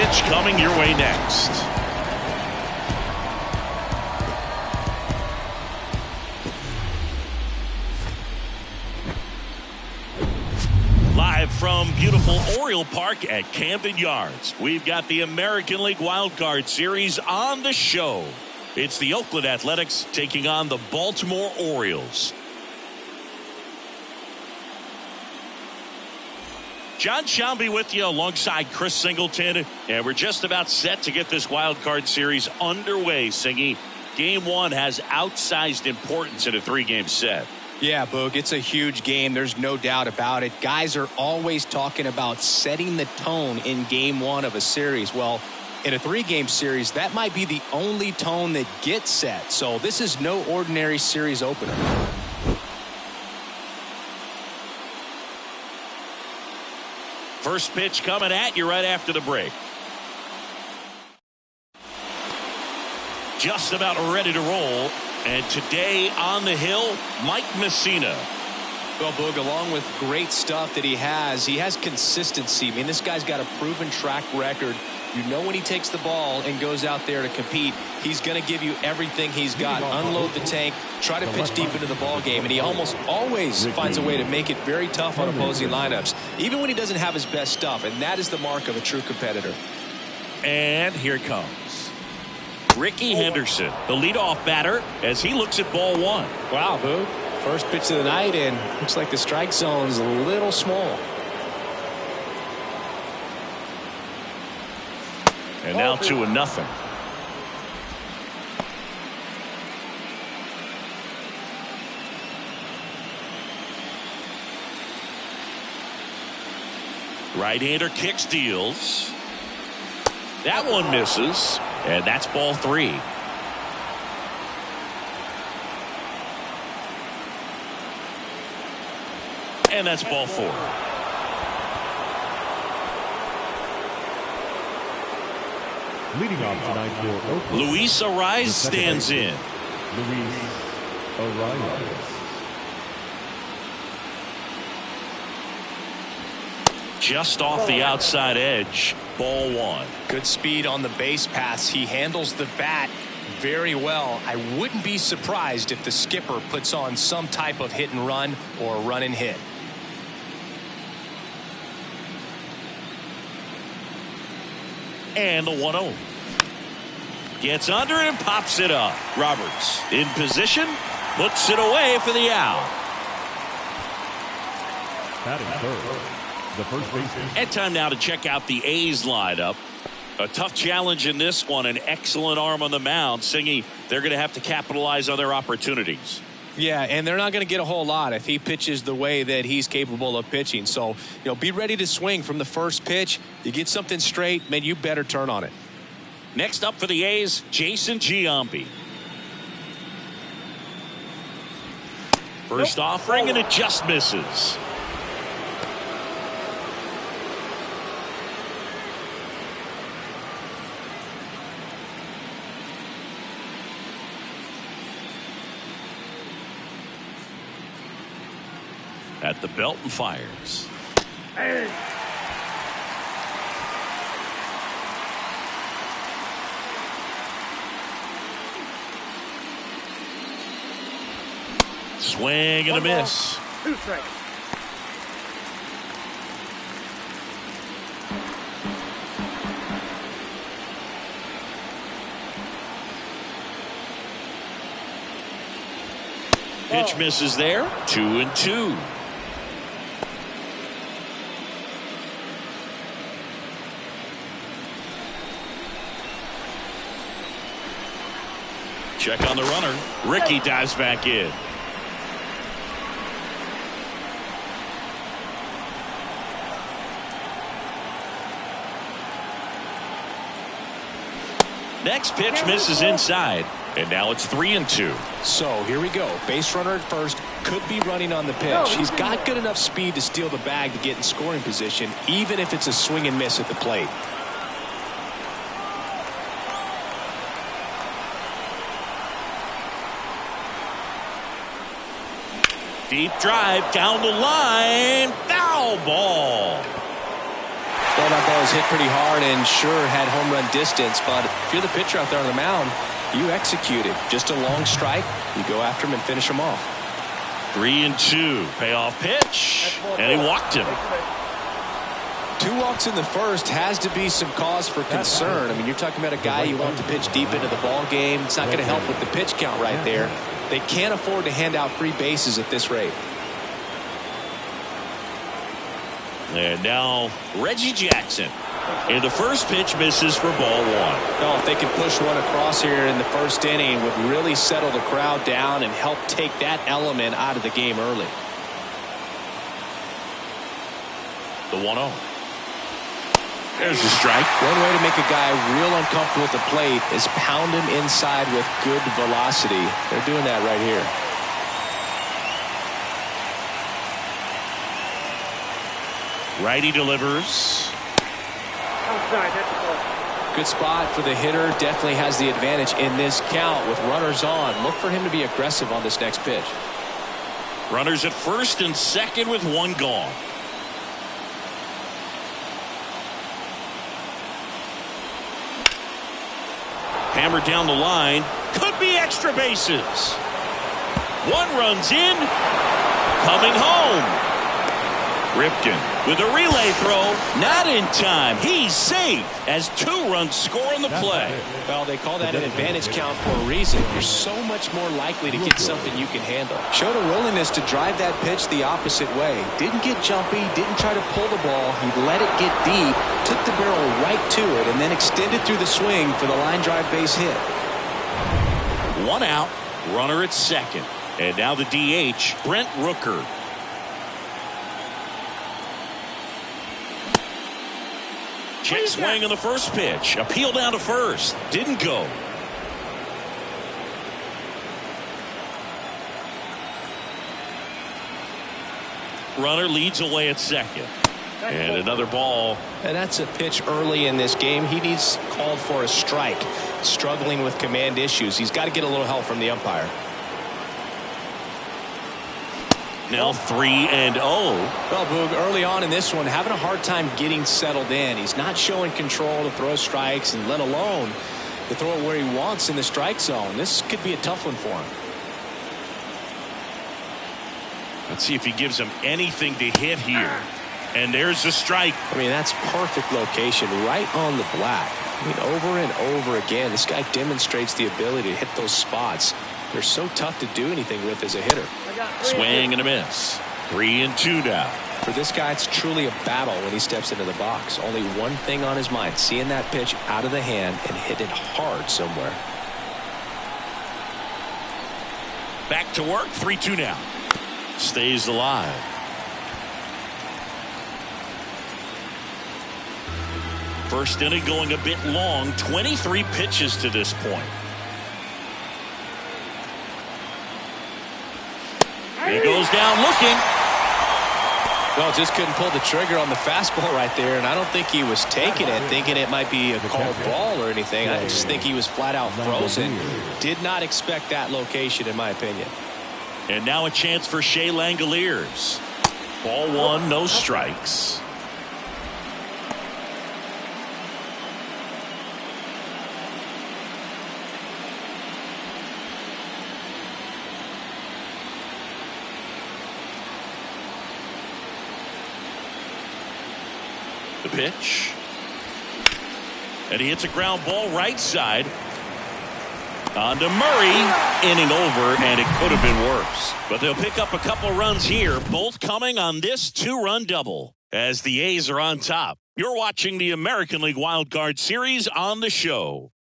pitch coming your way next. Live from beautiful Oriole Park at Camden Yards, we've got the American League Wild Card Series on the show. It's the Oakland Athletics taking on the Baltimore Orioles. John Shelby with you alongside Chris Singleton, and we're just about set to get this Wild Card Series underway, Singy. Game one has outsized importance in a three-game set. Yeah, Boog, it's a huge game. There's no doubt about it. Guys are always talking about setting the tone in game one of a series. Well, in a three-game series, that might be the only tone that gets set. So this is no ordinary series opener. First pitch coming at you right after the break. Just about ready to roll. And today on the hill, Mike Messina. Well, Boog, along with great stuff that he has consistency. I mean, this guy's got a proven track record. You know when he takes the ball and goes out there to compete, he's going to give you everything he's got. Unload the tank, try to pitch deep into the ball game, and he almost always finds a way to make it very tough on opposing lineups, even when he doesn't have his best stuff, and that is the mark of a true competitor. And here comes Ricky Henderson, the leadoff batter, as he looks at ball one. Wow, Boog. First pitch of the night, and looks like the strike zone's a little small. And now 2-0. Right-hander kicks, deals. That one misses, and that's ball three. And that's ball four. Leading off tonight for Oakland, Luis Ariz stands in. Luis Ariz. Just off the outside edge, ball one. Good speed on the base pass. He handles the bat very well. I wouldn't be surprised if the skipper puts on some type of hit and run or run and hit. And the 1-0. Gets under it and pops it up. Roberts in position, puts it away for the out. Batting third, the first baseman. And time now to check out the A's lineup. A tough challenge in this one, an excellent arm on the mound. Singy, they're going to have to capitalize on their opportunities. Yeah, and they're not going to get a whole lot if he pitches the way that he's capable of pitching. So, be ready to swing from the first pitch. You get something straight, man, you better turn on it. Next up for the A's, Jason Giambi. First offering, and it just misses. At the belt and fires. Hey. Swing and a miss. 2 strikes. Pitch misses there. 2-2. Check on the runner. Ricky dives back in. Next pitch misses inside, and now it's 3-2. So here we go. Base runner at first, could be running on the pitch. He's got good enough speed to steal the bag to get in scoring position, even if it's a swing and miss at the plate. Deep drive down the line. Foul ball. Well, that ball was hit pretty hard and sure had home run distance, but if you're the pitcher out there on the mound, you execute it. Just a long strike, you go after him and finish him off. 3-2, payoff pitch, and he walked him. 2 walks in the first has to be some cause for concern. I mean, you're talking about a guy you want to pitch deep into the ball game. It's not going to help with the pitch count right there. They can't afford to hand out free bases at this rate. And now Reggie Jackson. And the first pitch misses for ball 1. No, if they can push one across here in the first inning, would really settle the crowd down and help take that element out of the game early. The 1-0. There's the strike. One way to make a guy real uncomfortable at the plate is pound him inside with good velocity. They're doing that right here. Righty delivers. Good spot for the hitter. Definitely has the advantage in this count with runners on. Look for him to be aggressive on this next pitch. Runners at first and second with 1 gone. Hammered down the line. Could be extra bases. 1 runs in. Coming home. Ripken with a relay throw. Not in time. He's safe as 2 runs score on the play. Well, they call that an advantage count for a reason. You're so much more likely to get something you can handle. Showed a willingness to drive that pitch the opposite way. Didn't get jumpy. Didn't try to pull the ball. He let it get deep. Took the barrel right to it and then extended through the swing for the line drive base hit. 1 out. Runner at second. And now the DH, Brent Rooker. Check swing on the first pitch. Appeal down to first. Didn't go. Runner leads away at second. And another ball. And that's a pitch early in this game. He needs called for a strike. Struggling with command issues. He's got to get a little help from the umpire. Now 3-0. Well, Boog, early on in this one, having a hard time getting settled in. He's not showing control to throw strikes, and let alone to throw it where he wants in the strike zone. This could be a tough one for him. Let's see if he gives him anything to hit here. And there's the strike. I mean, that's perfect location, right on the black. I mean, over and over again, this guy demonstrates the ability to hit those spots. They're so tough to do anything with as a hitter. Swing and a miss. 3-2 now. For this guy, it's truly a battle when he steps into the box. Only one thing on his mind, seeing that pitch out of the hand and hit it hard somewhere. Back to work. 3-2 now. Stays alive. First inning going a bit long. 23 pitches to this point. He goes down looking. Well, just couldn't pull the trigger on the fastball right there, and I don't think he was taking it, thinking it might be a called ball or anything. I just think he was flat out frozen. Did not expect that location, in my opinion. And now a chance for Shea Langoliers. Ball 1, no strikes. The pitch. And he hits a ground ball right side. On to Murray. Inning over, and it could have been worse. But they'll pick up a couple runs here, both coming on this 2-run double. As the A's are on top. You're watching the American League Wild Card Series on the show.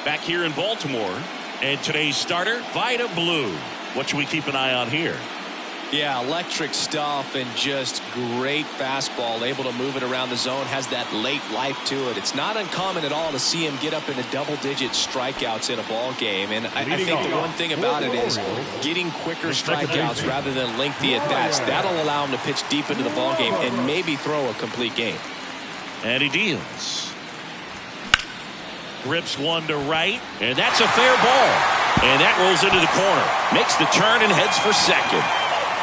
Back here in Baltimore. And today's starter, Vida Blue. What should we keep an eye on here? Yeah, electric stuff and just great fastball. Able to move it around the zone. Has that late life to it. It's not uncommon at all to see him get up into double-digit strikeouts in a ball game. And I think the one thing about it is getting quicker strikeouts rather than lengthy at-bats. That'll allow him to pitch deep into the ball game and maybe throw a complete game. And he deals. Grips one to right, and that's a fair ball. And that rolls into the corner. Makes the turn and heads for second.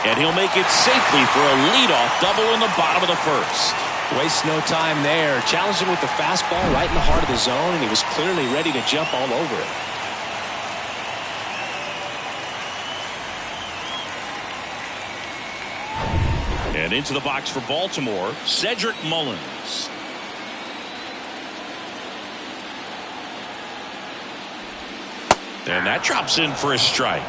And he'll make it safely for a leadoff double in the bottom of the first. Wastes no time there. Challenged him with the fastball right in the heart of the zone, and he was clearly ready to jump all over it. And into the box for Baltimore, Cedric Mullins. And that drops in for a strike.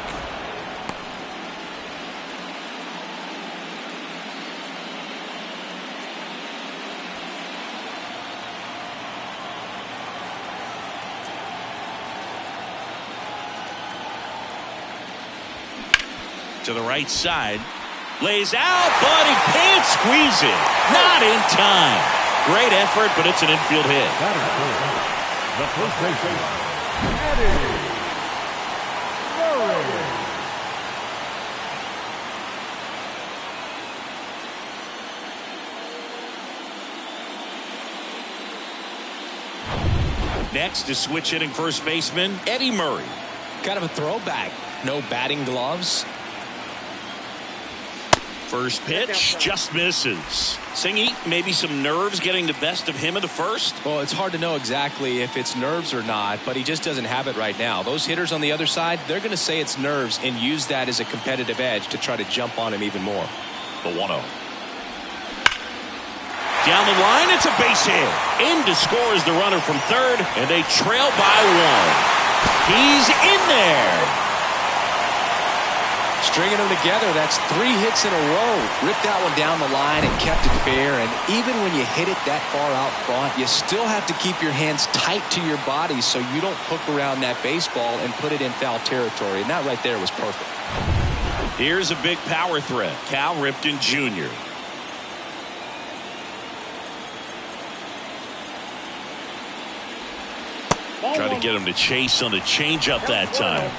To the right side. Lays out, but he can't squeeze it. Not in time. Great effort, but it's an infield hit. The first baseman, Eddie Murray. Next is switch hitting first baseman Eddie Murray. Kind of a throwback. No batting gloves. First pitch just misses. Singy, maybe some nerves getting the best of him in the first? Well, it's hard to know exactly if it's nerves or not, but he just doesn't have it right now. Those hitters on the other side, they're going to say it's nerves and use that as a competitive edge to try to jump on him even more. The 1-0. Down the line, it's a base hit. In to score is the runner from third, and they trail by one. He's in there. Stringing them together, that's 3 hits in a row. Ripped that one down the line and kept it fair. And even when you hit it that far out front, you still have to keep your hands tight to your body so you don't hook around that baseball and put it in foul territory. And that right there was perfect. Here's a big power threat. Cal Ripken Jr. Try to get him to chase on the changeup that time.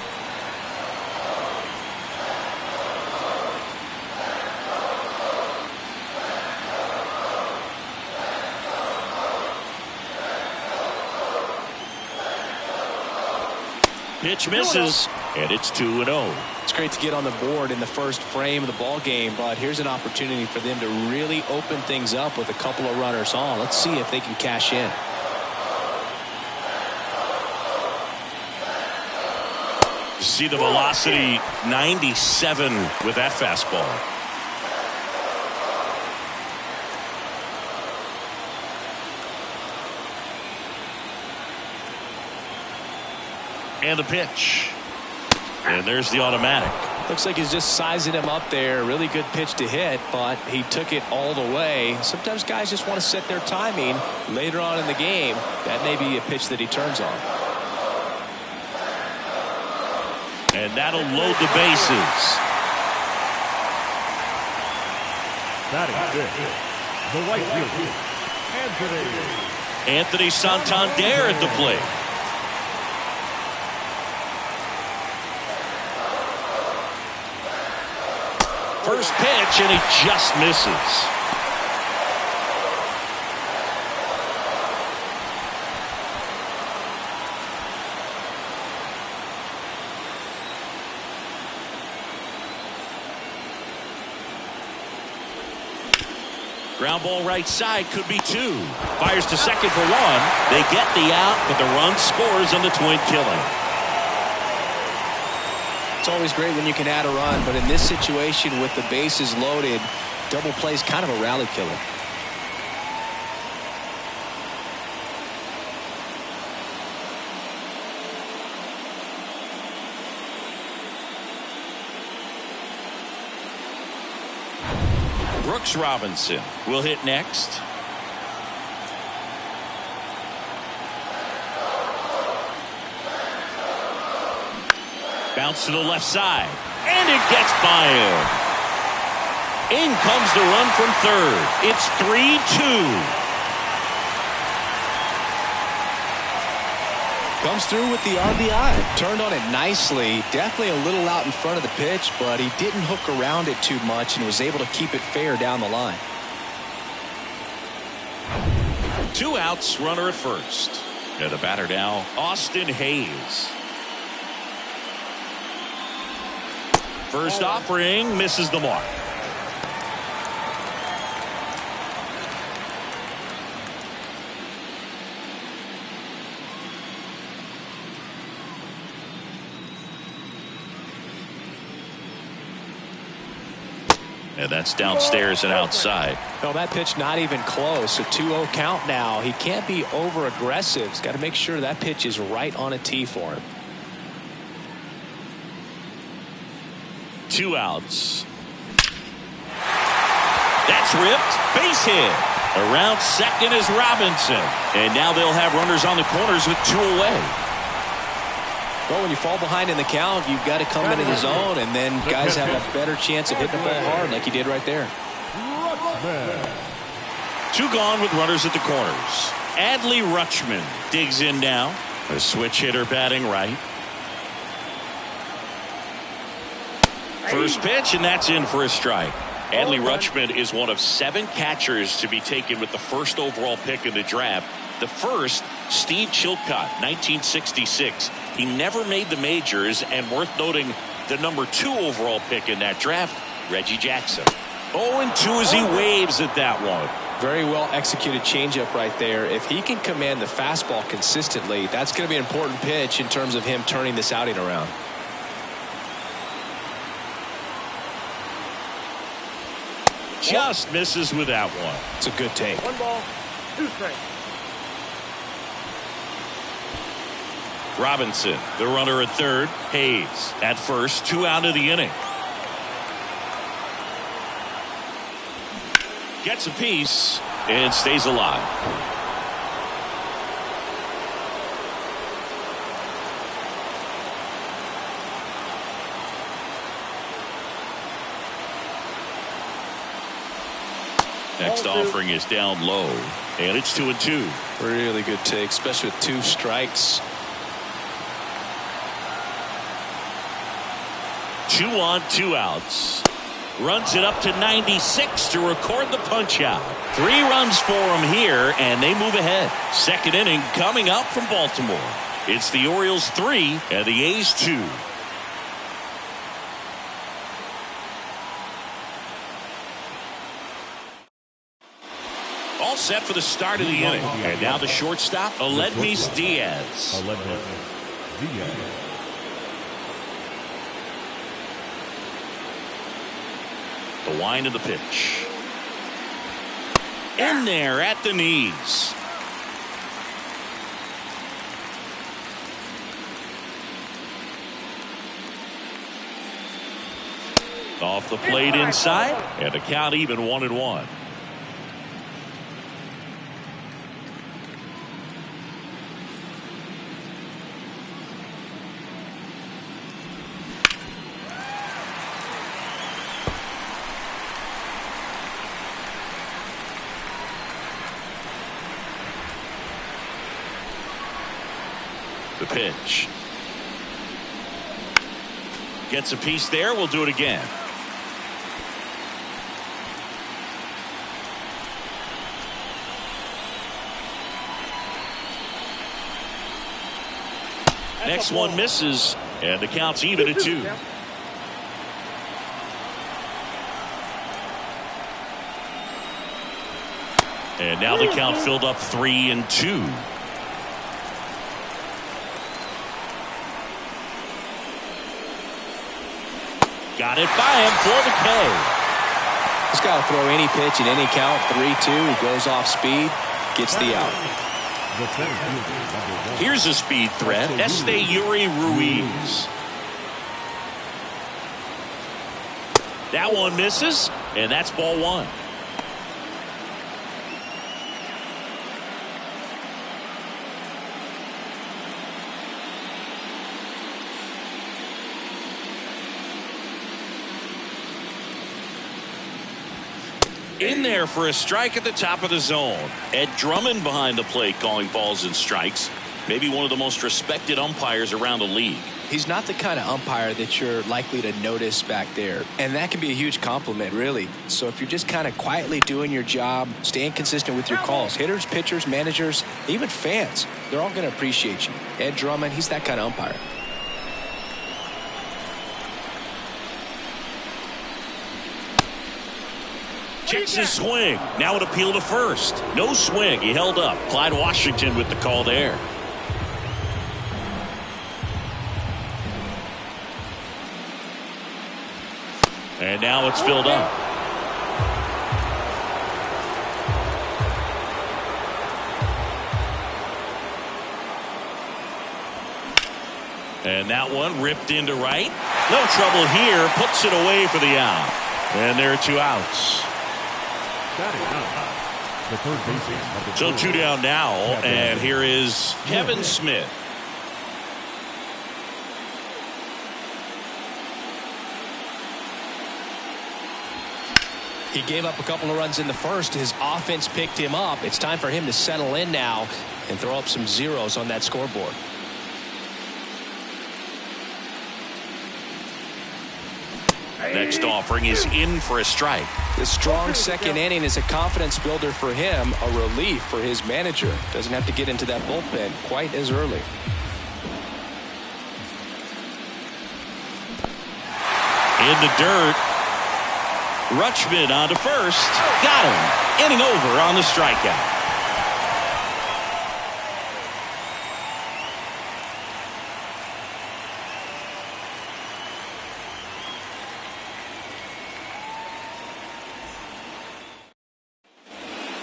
Pitch misses, and it's 2-0. It's great to get on the board in the first frame of the ball game, but here's an opportunity for them to really open things up with a couple of runners on. Let's see if they can cash in. See the velocity, 97 with that fastball. And the pitch. And there's the automatic. Looks like he's just sizing him up there. Really good pitch to hit, but he took it all the way. Sometimes guys just want to set their timing later on in the game. That may be a pitch that he turns on. And that'll load the bases. Batting fifth, the right fielder, Anthony Santander at the plate. First pitch, and he just misses. Ground ball right side, could be 2. Fires to second for 1. They get the out, but the run scores on the twin killing. It's always great when you can add a run, but in this situation with the bases loaded, double play is kind of a rally killer. Brooks Robinson will hit next. Bounce to the left side, and it gets by him. In comes the run from third. It's 3-2. Comes through with the RBI. Turned on it nicely. Definitely a little out in front of the pitch, but he didn't hook around it too much and was able to keep it fair down the line. 2 outs, runner at first. And the batter now, Austin Hayes. First offering misses the mark. And that's downstairs and outside. No, that pitch not even close. A 2-0 count now. He can't be over aggressive. He's got to make sure that pitch is right on a tee for him. 2 outs. That's ripped. Base hit. Around second is Robinson. And now they'll have runners on the corners with 2 away. Well, when you fall behind in the count, you've got to come into the zone, and then guys have a better chance of hitting the ball hard like he did right there. 2 gone with runners at the corners. Adley Rutschman digs in now. A switch hitter batting right. First pitch, and that's in for a strike. Adley Rutschman is one of 7 catchers to be taken with the first overall pick in the draft. The first, Steve Chilcott, 1966. He never made the majors, and worth noting, the number 2 overall pick in that draft, Reggie Jackson. 0-2 as he waves at that one. Very well executed changeup right there. If he can command the fastball consistently, that's going to be an important pitch in terms of him turning this outing around. Just misses with that one. It's a good take. 1 ball, 2 strikes. Robinson, the runner at third. Hayes at first. 2 out of the inning. Gets a piece and stays alive. Next offering is down low, and it's 2-2. Really good take, especially with 2 strikes. 2 on, 2 outs. Runs it up to 96 to record the punch out. 3 runs for him here, and they move ahead. Second inning coming up from Baltimore. It's the Orioles 3 and the A's 2. All set for the start of the inning. And now the shortstop, Aledmys Diaz. The wind of the pitch. In there at the knees. Off the plate inside, and the count even 1-1. The pitch. Gets a piece there. We'll do it again. Next one misses, and the count's even at 2. And now the count filled up 3-2. Got it by him for the K. He's got to throw any pitch in any count. 3-2. He goes off speed, gets the out. Here's a speed threat, Esteury Ruiz. That one misses, and that's ball 1. In there for a strike at the top of the zone. Ed Drummond behind the plate calling balls and strikes. Maybe one of the most respected umpires around the league. He's not the kind of umpire that you're likely to notice back there. And that can be a huge compliment, really. So if you're just kind of quietly doing your job, staying consistent with your calls, hitters, pitchers, managers, even fans, they're all going to appreciate you. Ed Drummond, he's that kind of umpire. Checks his swing. Now an appeal to first. No swing. He held up. Clyde Washington with the call there. And now it's filled up. And that one ripped into right. No trouble here. Puts it away for the out. And there are 2 outs. The third baseman. So 2 down now. And here is Kevin Smith. He gave up a couple of runs in the first. His offense picked him up. It's time for him to settle in now and throw up some zeros on that scoreboard. Next offering is in for a strike. The strong second inning is a confidence builder for him, a relief for his manager. Doesn't have to get into that bullpen quite as early. In the dirt. Rutschman on to first. Got him. Inning over on the strikeout.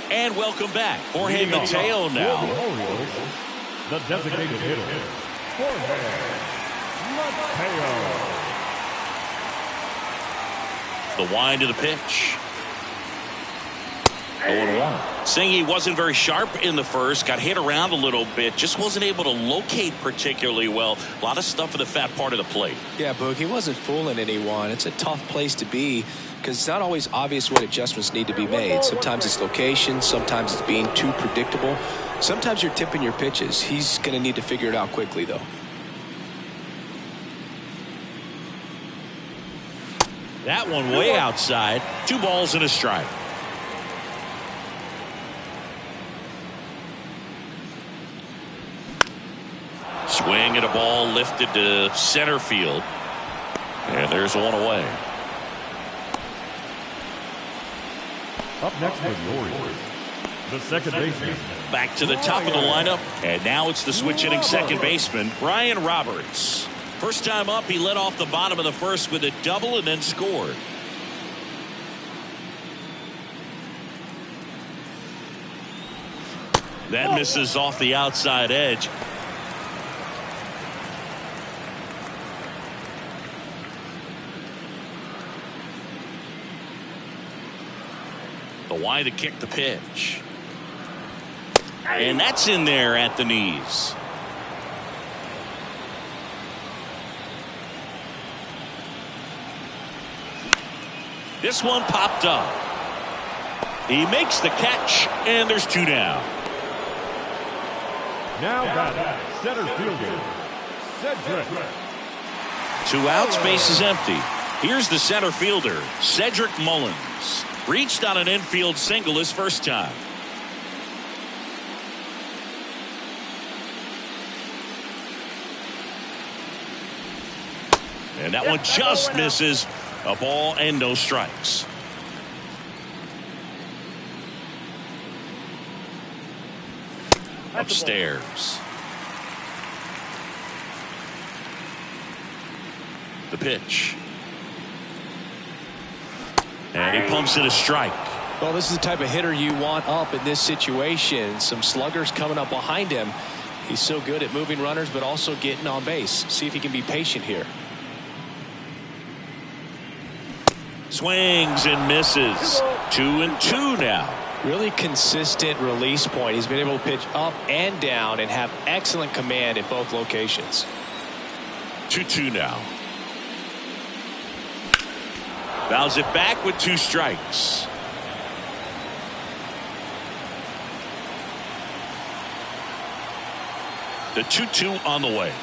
And welcome back. Jorge Mateo now. For the Orioles, the designated hitter, Jorge Mateo. The wind of the pitch. 0-1. Saying he wasn't very sharp in the first. Got hit around a little bit. Just wasn't able to locate particularly well. A lot of stuff in the fat part of the plate. Yeah, Boog, he wasn't fooling anyone. It's a tough place to be because it's not always obvious what adjustments need to be made. Sometimes it's location. Sometimes it's being too predictable. Sometimes you're tipping your pitches. He's going to need to figure it out quickly, though. That one way outside. 2 balls and a strike. Swing and a ball lifted to center field. And there's one away. Up next for the Orioles, the second baseman. Back to the top of the lineup. And now it's the switch hitting second baseman, Brian Roberts. First time up, he led off the bottom of the first with a double and then scored. That misses off the outside edge. The wide to kick the pitch. And that's in there at the knees. This one popped up. He makes the catch, and there's 2 down. Now batting, center fielder, Cedric. 2 outs, base is empty. Here's the center fielder, Cedric Mullins. Reached on an infield single his first time. And that one just misses. A ball and no strikes. Upstairs. The pitch. And he pumps in a strike. Well, this is the type of hitter you want up in this situation. Some sluggers coming up behind him. He's so good at moving runners, but also getting on base. See if he can be patient here. Swings and misses. 2-2 now. Really consistent release point. He's been able to pitch up and down and have excellent command at both locations. 2-2 now. Fouls it back with 2 strikes. The 2-2 on the way.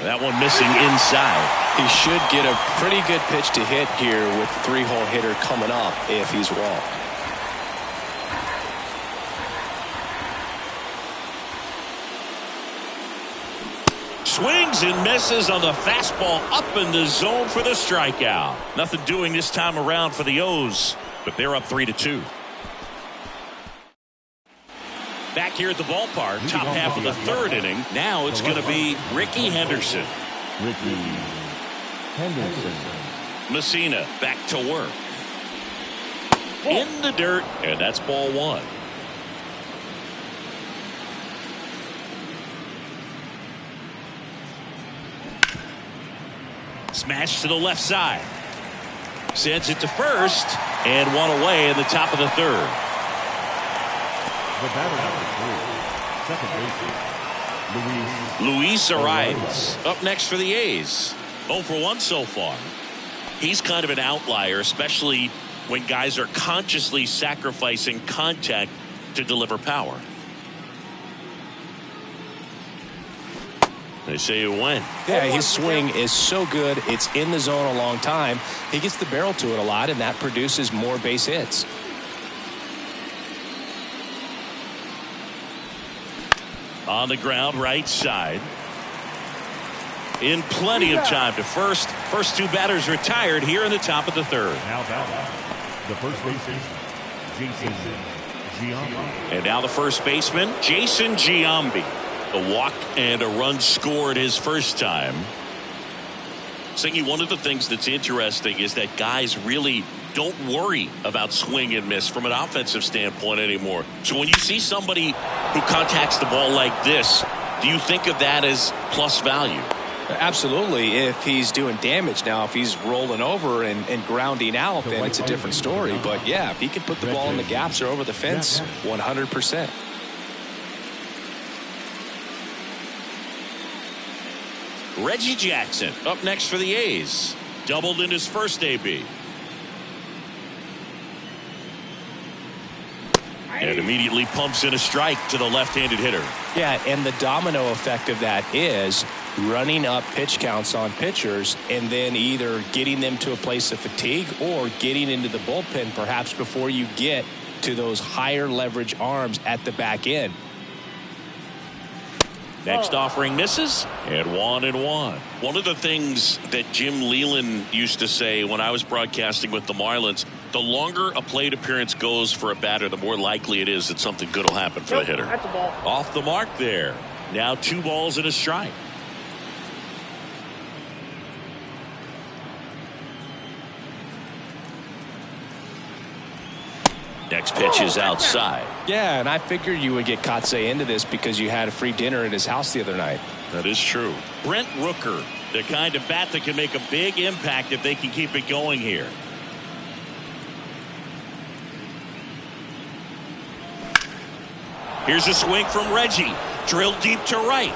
That one missing inside. He should get a pretty good pitch to hit here with the 3-hole hitter coming up if he's wrong. swings and misses on the fastball up in the zone for the strikeout. Nothing doing this time around for the O's, but they're up 3-2. Back here at the ballpark, top half of the third inning. Now it's going to be Ricky Henderson. Messina back to work. In the dirt, and that's ball one. Smash to the left side. Sends it to first, and one away in the top of the third. The batter number 3, second baseman, Luis Arias up next for the A's. 0 for 1 so far. He's kind of an outlier, especially when guys are consciously sacrificing contact to deliver power. They say it went. Yeah, his swing is so good. It's in the zone a long time. He gets the barrel to it a lot, and that produces more base hits. On the ground, right side. In plenty of time to first. First two batters retired here in the top of the third. now batting, the first baseman, Jason Giambi. And now the first baseman, Jason Giambi. A walk and a run scored his first time. Singy, one of the things that's interesting is that guys really don't worry about swing and miss from an offensive standpoint anymore. So when you see somebody who contacts the ball like this, do you think of that as plus value? Absolutely, if he's doing damage. Now, if he's rolling over and grounding out, then it's a different story. But, yeah, if he can put the ball in the gaps or over the fence, 100%. Reggie Jackson up next for the A's. Doubled in his first AB. And immediately pumps in a strike to the left-handed hitter. Yeah, and the domino effect of that is running up pitch counts on pitchers and then either getting them to a place of fatigue or getting into the bullpen perhaps before you get to those higher leverage arms at the back end. Next offering misses, and 1-1. One of the things that Jim Leland used to say when I was broadcasting with the Marlins, the longer a plate appearance goes for a batter, the more likely it is that something good will happen for the hitter. That's a ball. Off the mark there. Now 2 balls and a strike. Next pitch is outside. Yeah, and I figured you would get Kotsay into this because you had a free dinner at his house the other night. That is true. Brent Rooker, the kind of bat that can make a big impact if they can keep it going here. Here's a swing from Reggie. Drilled deep to right.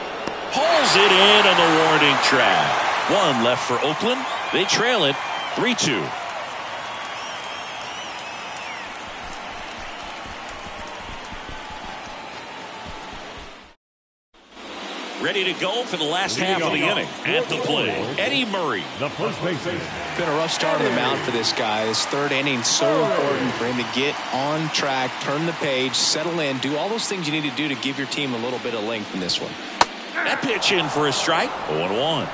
Hauls it in on the warning track. 1 left for Oakland. They trail it 3-2. Ready to go for the last half of the inning. At the plate, Eddie Murray. The first baseman. Been a rough start on the mound for this guy. His third inning so important for him to get on track, turn the page, settle in, do all those things you need to do to give your team a little bit of length in this one. That pitch in for a strike. 0-1.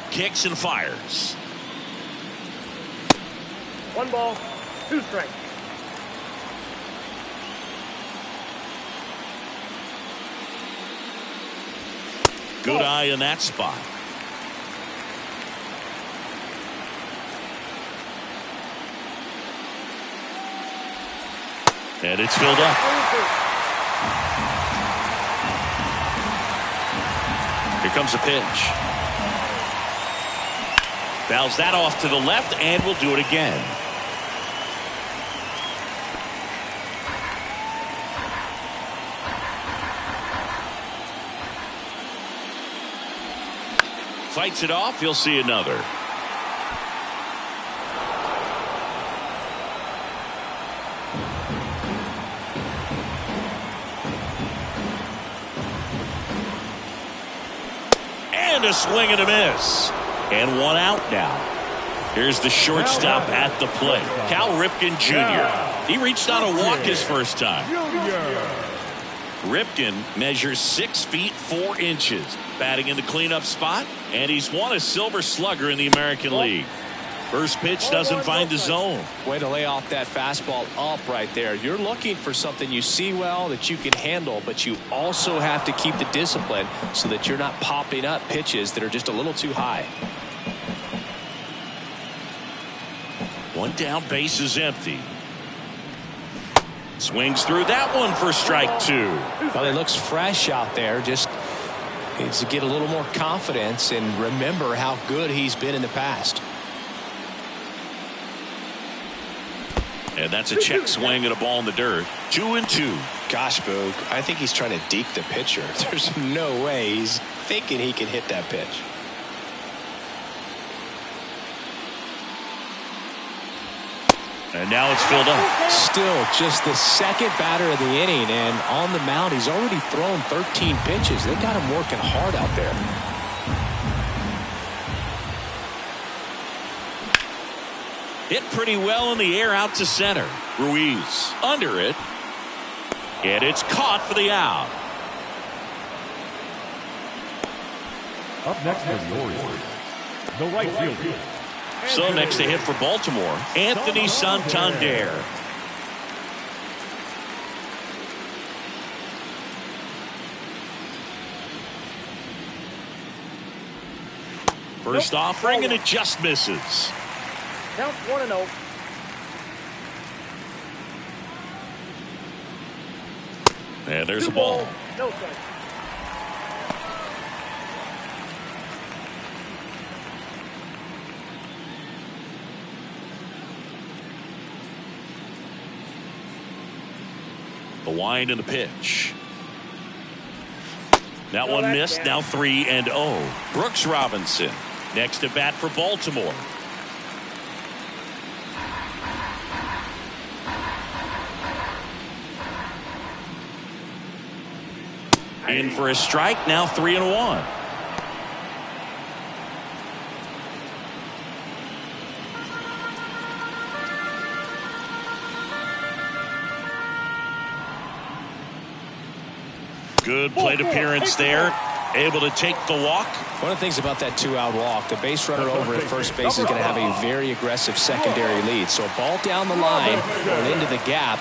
Kicks and fires. 1 ball, 2 strikes. Good eye in that spot. And it's filled up. Here comes a pitch. Fouls that off to the left, and will do it again. Fights it off. You'll see another. And a swing and a miss. And one out now. Here's the shortstop at the plate, Cal Ripken Jr. He reached on a walk his first time. Ripken measures 6 feet 4 inches, batting in the cleanup spot, and he's won a Silver Slugger in the American League. First pitch doesn't find the zone. Way to lay off that fastball up right there. You're looking for something you see well that you can handle, but you also have to keep the discipline so that you're not popping up pitches that are just a little too high. One down, base is empty. Swings through that one for strike 2. Well, he looks fresh out there. Just needs to get a little more confidence and remember how good he's been in the past. And that's a check swing at a ball in the dirt. 2-2. Gosh, Boog, I think he's trying to deke the pitcher. There's no way he's thinking he can hit that pitch. And now it's filled up. Still just the second batter of the inning, and on the mound he's already thrown 13 pitches. They got him working hard out there. Hit pretty well in the air out to center. Ruiz under it. And it's caught for the out. Up next for the Orioles, the right fielder. So next to hit for Baltimore, Anthony Santander. First offering, and it just misses. Count 1-0. And there's a ball. No strike. The wind and the pitch. That one missed. Now 3-0. Brooks Robinson next to bat for Baltimore. In for a strike. Now 3-1. Good plate appearance there. Able to take the walk. One of the things about that 2-out walk, the base runner over at first base is going to have a very aggressive secondary lead. So a ball down the line or into the gap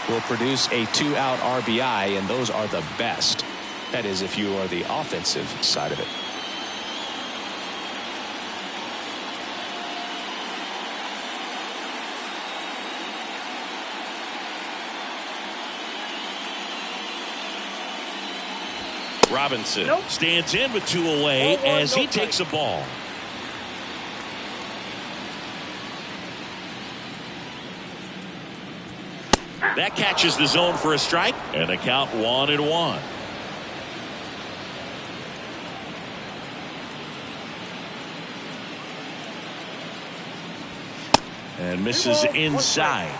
will produce a 2-out RBI, and those are the best. That is, if you are the offensive side of it. Robinson stands in with 2 away as he takes a ball. That catches the zone for a strike, and the count 1-1. And misses inside.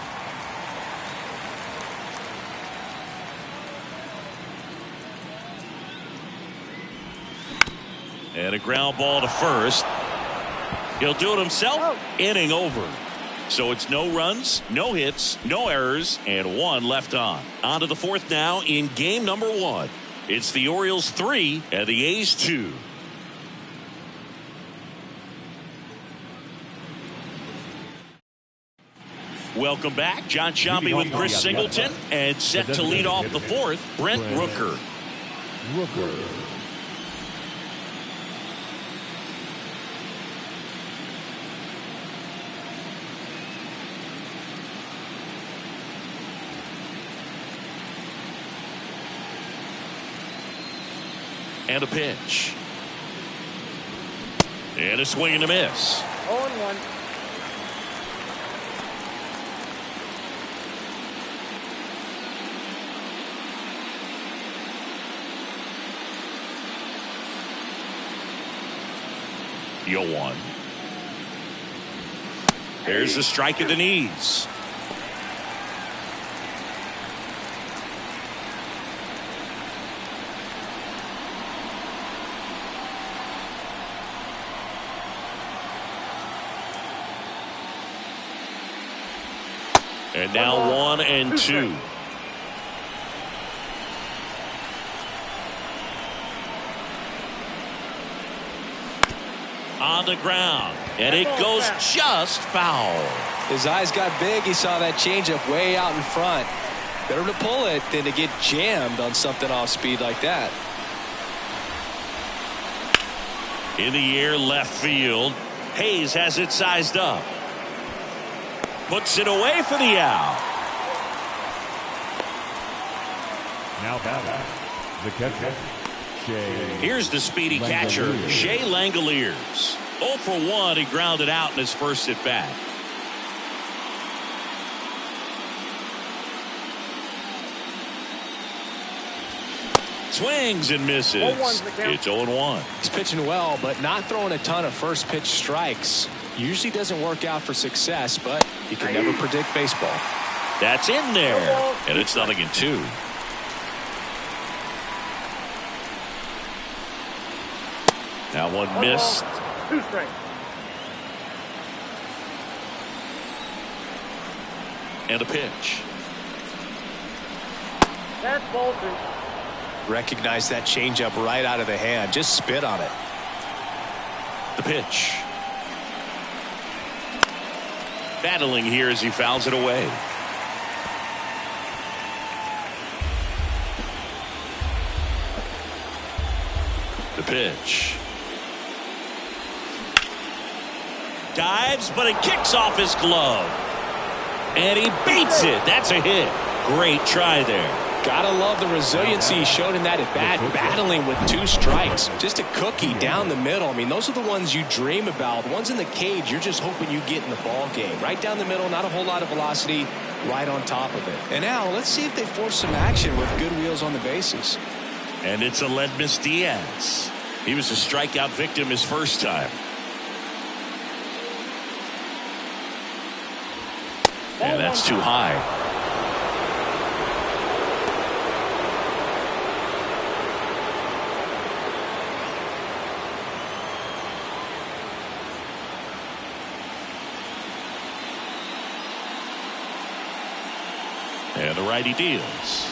And a ground ball to first. He'll do it himself. Inning over. So it's no runs, no hits, no errors, and 1 left on. On to the 4th now in game number 1. It's the Orioles 3 and the A's 2. Welcome back. John Sciambi with Chris Singleton, and set to lead off the 4th, Brent Rooker. And a pitch. And a swing and a miss. 0-1. Yo one. There's a strike at the knees. And now 1-2. On the ground, and it goes just foul. His eyes got big. He saw that changeup way out in front. Better to pull it than to get jammed on something off speed like that. In the air, left field. Hayes has it sized up. Puts it away for the out. Now batting, the catcher, Shea. Here's the speedy catcher, Shea Langoliers. 0 for 1. He grounded out in his first at bat. Swings and misses. It's 0-1. He's pitching well, but not throwing a ton of first pitch strikes. Usually doesn't work out for success, but you can never predict baseball. That's in there, and it's 0-2. Now one missed. 2 strikes. And a pitch. That's ball 2. Recognize that changeup right out of the hand. Just spit on it. The pitch. Battling here as he fouls it away. The pitch. Dives, but it kicks off his glove. And he beats it. That's a hit. Great try there. Gotta love the resiliency he showed in that at bat, battling with 2 strikes. Just a cookie down the middle. I mean, those are the ones you dream about. Ones in the cage, you're just hoping you get in the ball game. Right down the middle, not a whole lot of velocity, right on top of it. And now, let's see if they force some action with good wheels on the bases. And it's Aledmys Diaz. He was a strikeout victim his first time. And that's too high. And the righty deals.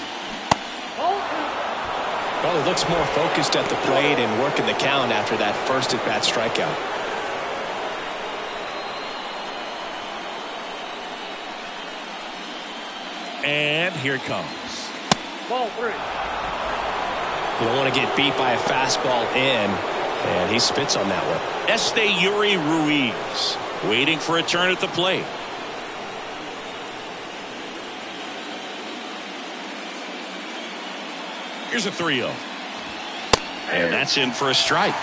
Well, he looks more focused at the plate and working the count after that first at-bat strikeout. And here it comes. Ball 3. You don't want to get beat by a fastball in, and he spits on that one. Esteury Ruiz waiting for a turn at the plate. Here's a 3-0. And that's in for a strike.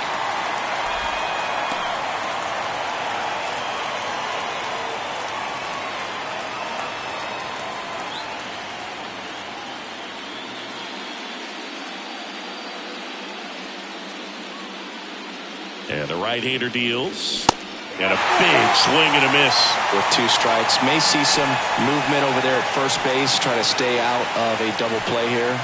And the right-hander deals. And a big swing and a miss. With 2 strikes. May see some movement over there at first base. Try to stay out of a double play here.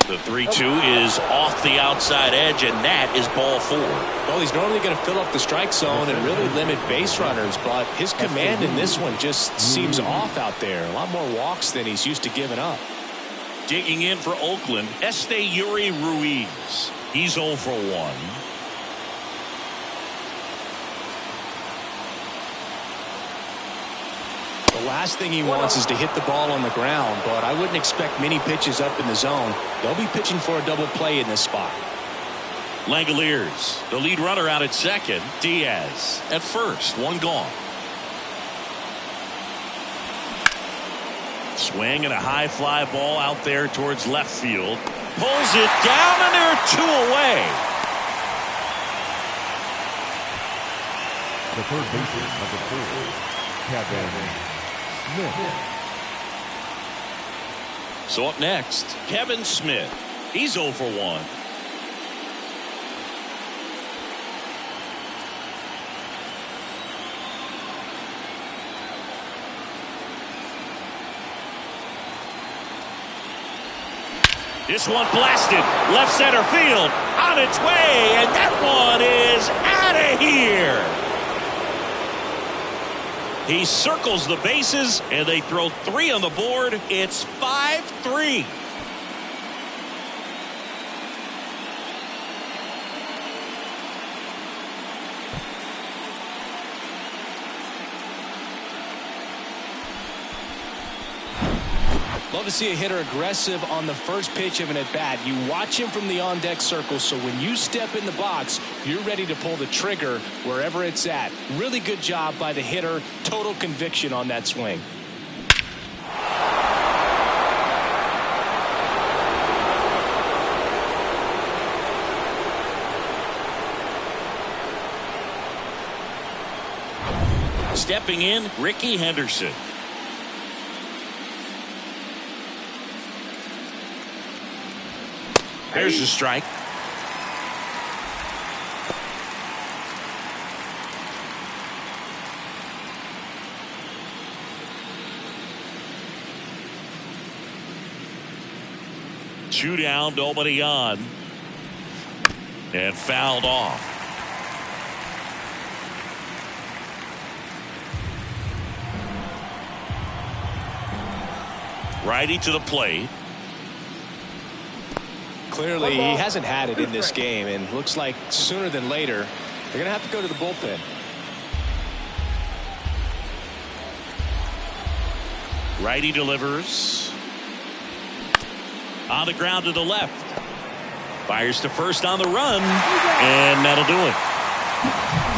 The 3-2 is off the outside edge, and that is ball 4. Well, he's normally going to fill up the strike zone and really limit base runners, but his command in this one just seems off out there. A lot more walks than he's used to giving up. Digging in for Oakland, Esteury Ruiz. He's 0 for 1. The last thing he wants is to hit the ball on the ground, but I wouldn't expect many pitches up in the zone. They'll be pitching for a double play in this spot. Langoliers, the lead runner out at second. Diaz at first, 1 gone. Swing and a high fly ball out there towards left field. Pulls it down, and there are 2 away. The third baseman, number 4, Kevin Smith. So up next, Kevin Smith. He's 0 for 1. This one blasted left center field on its way, and that one is out of here. He circles the bases, and they throw 3 on the board. It's 5-3. Love to see a hitter aggressive on the first pitch of an at-bat. You watch him from the on-deck circle, so when you step in the box, you're ready to pull the trigger wherever it's at. Really good job by the hitter. Total conviction on that swing. Stepping in, Ricky Henderson. There's the strike. Two down, nobody on. And fouled off. Righty to the plate. Clearly, he hasn't had it in this game, and looks like sooner than later, they're going to have to go to the bullpen. Righty delivers. On the ground to the left. Fires to first on the run, and that'll do it.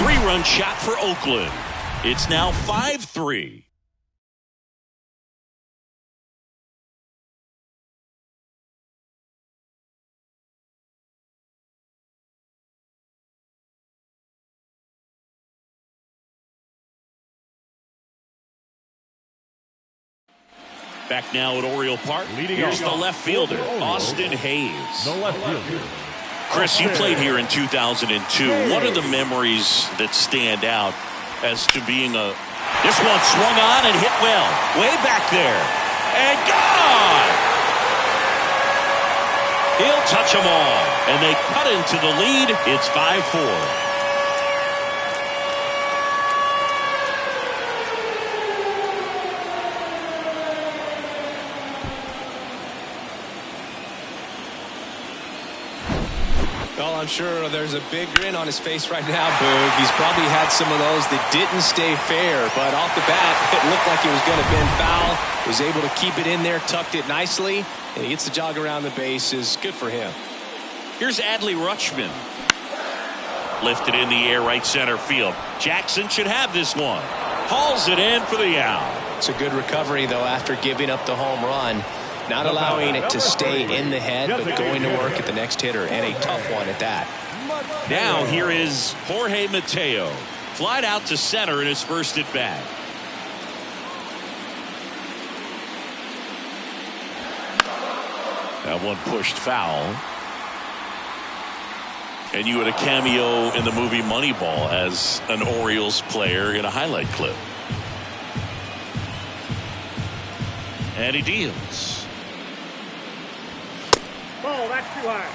3-run shot for Oakland. It's now 5-3. Back now at Oriole Park. Here's the left fielder, Austin Hayes. The left fielder. Chris, you played here in 2002. What are the memories that stand out as to being a... This one swung on and hit well. Way back there. And gone! He'll touch them all. And they cut into the lead. It's 5-4. Well, I'm sure there's a big grin on his face right now, Boog. He's probably had some of those that didn't stay fair, but off the bat, it looked like it was going to bend foul. Was able to keep it in there, tucked it nicely, and he gets the jog around the bases. Good for him. Here's Adley Rutschman. Lifted in the air, right center field. Jackson should have this one. Hauls it in for the out. It's a good recovery, though, after giving up the home run. Not allowing it to stay in the head, but going to work at the next hitter, and a tough one at that. Now here is Jorge Mateo. Flied out to center in his first at bat. That one pushed foul. And you had a cameo in the movie Moneyball as an Orioles player in a highlight clip. And he deals. Ball, that's too high.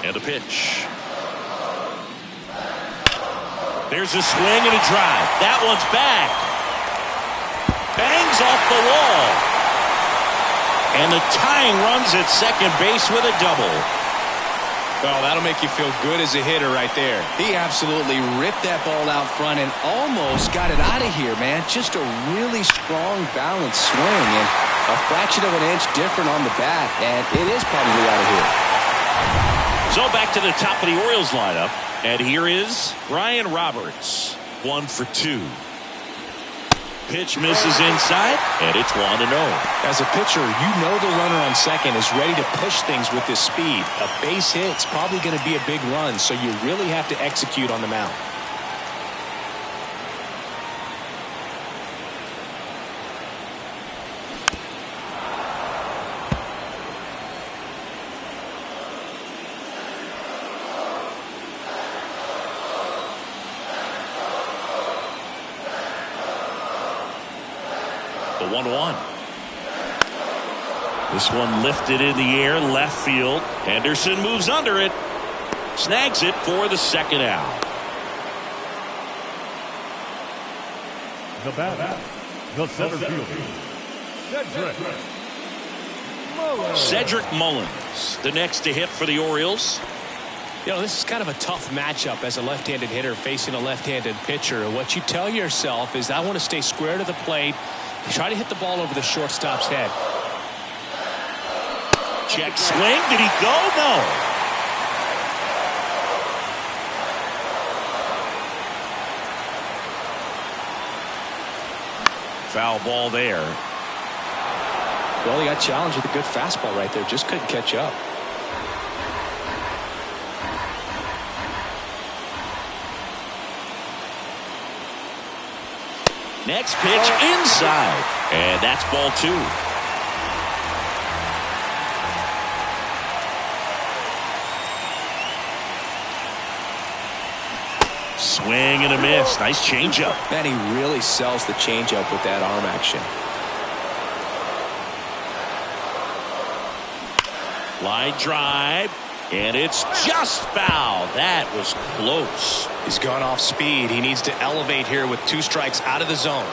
And a pitch. There's a swing and a drive. That one's back. Bangs off the wall. And the tying runs at second base with a double. Well, that'll make you feel good as a hitter right there. He absolutely ripped that ball out front and almost got it out of here, man. Just a really strong, balanced swing, and a fraction of an inch different on the bat, and it is probably out of here. So back to the top of the Orioles lineup, and here is Ryan Roberts. 1 for 2. Pitch misses inside, and it's 1-0. As a pitcher, you know the runner on second is ready to push things with his speed. A base hit's probably going to be a big run, so you really have to execute on the mound. The 1-1. This one lifted in the air, left field. Henderson moves under it. Snags it for the second out. The batter, the center fielder, Cedric Mullins, the next to hit for the Orioles. You know, this is kind of a tough matchup as a left-handed hitter facing a left-handed pitcher. And what you tell yourself is, I want to stay square to the plate, try to hit the ball over the shortstop's head. Check swing. Did he go? No. Foul ball there. Well, he got challenged with a good fastball right there. Just couldn't catch up. Next pitch inside. And that's ball 2. Swing and a miss. Nice changeup. Man, he really sells the changeup with that arm action. Line drive. And it's just foul. That was close. He's gone off speed. He needs to elevate here with 2 strikes out of the zone.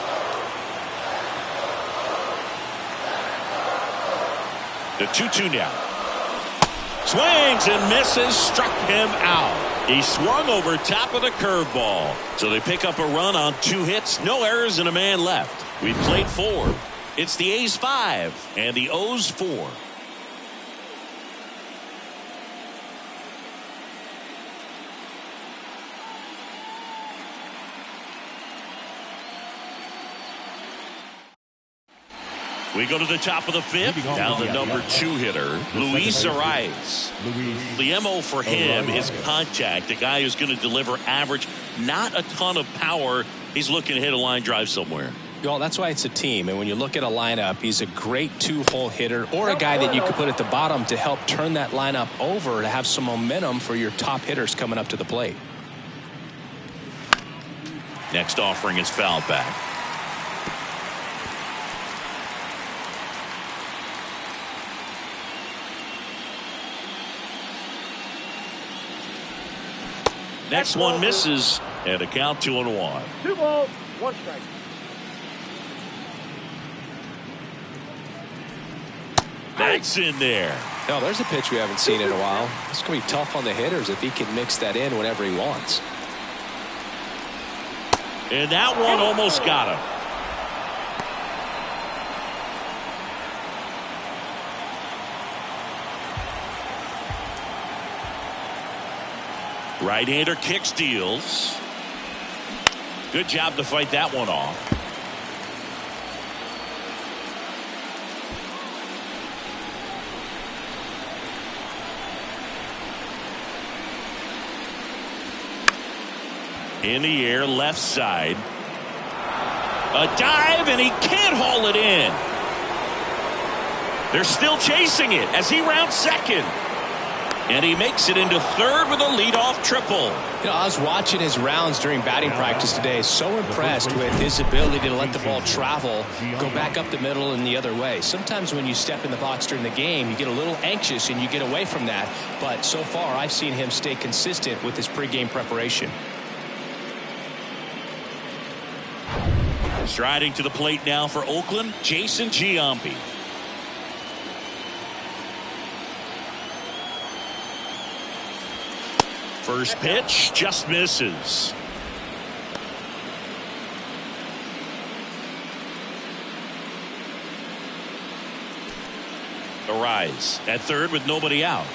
The 2-2 now. Swings and misses. Struck him out. He swung over top of the curveball. So they pick up a run on 2 hits. No errors and a man left. We played 4. It's the A's 5 and the O's 4. We go to the top of the 5th. Down the number 2 hitter, Luis Arias. The MO for him is contact. A guy who's going to deliver average, not a ton of power. He's looking to hit a line drive somewhere. Well, that's why it's a team. And when you look at a lineup, he's a great 2-hole hitter, or a guy that you could put at the bottom to help turn that lineup over to have some momentum for your top hitters coming up to the plate. Next offering is fouled back. Next one misses, and a count 2-1. 2 balls, 1 strike. That's in there. No, there's a pitch we haven't seen in a while. It's going to be tough on the hitters if he can mix that in whenever he wants. And that one almost got him. Right-hander kick steals. Good job to fight that one off. In the air, left side. A dive, and he can't haul it in. They're still chasing it as he rounds second. And he makes it into third with a leadoff triple. You know, I was watching his rounds during batting practice today. So impressed with his ability to let the ball travel, go back up the middle and the other way. Sometimes when you step in the box during the game, you get a little anxious and you get away from that. But so far, I've seen him stay consistent with his pregame preparation. Striding to the plate now for Oakland, Jason Giambi. First pitch just misses. Arise at third with nobody out.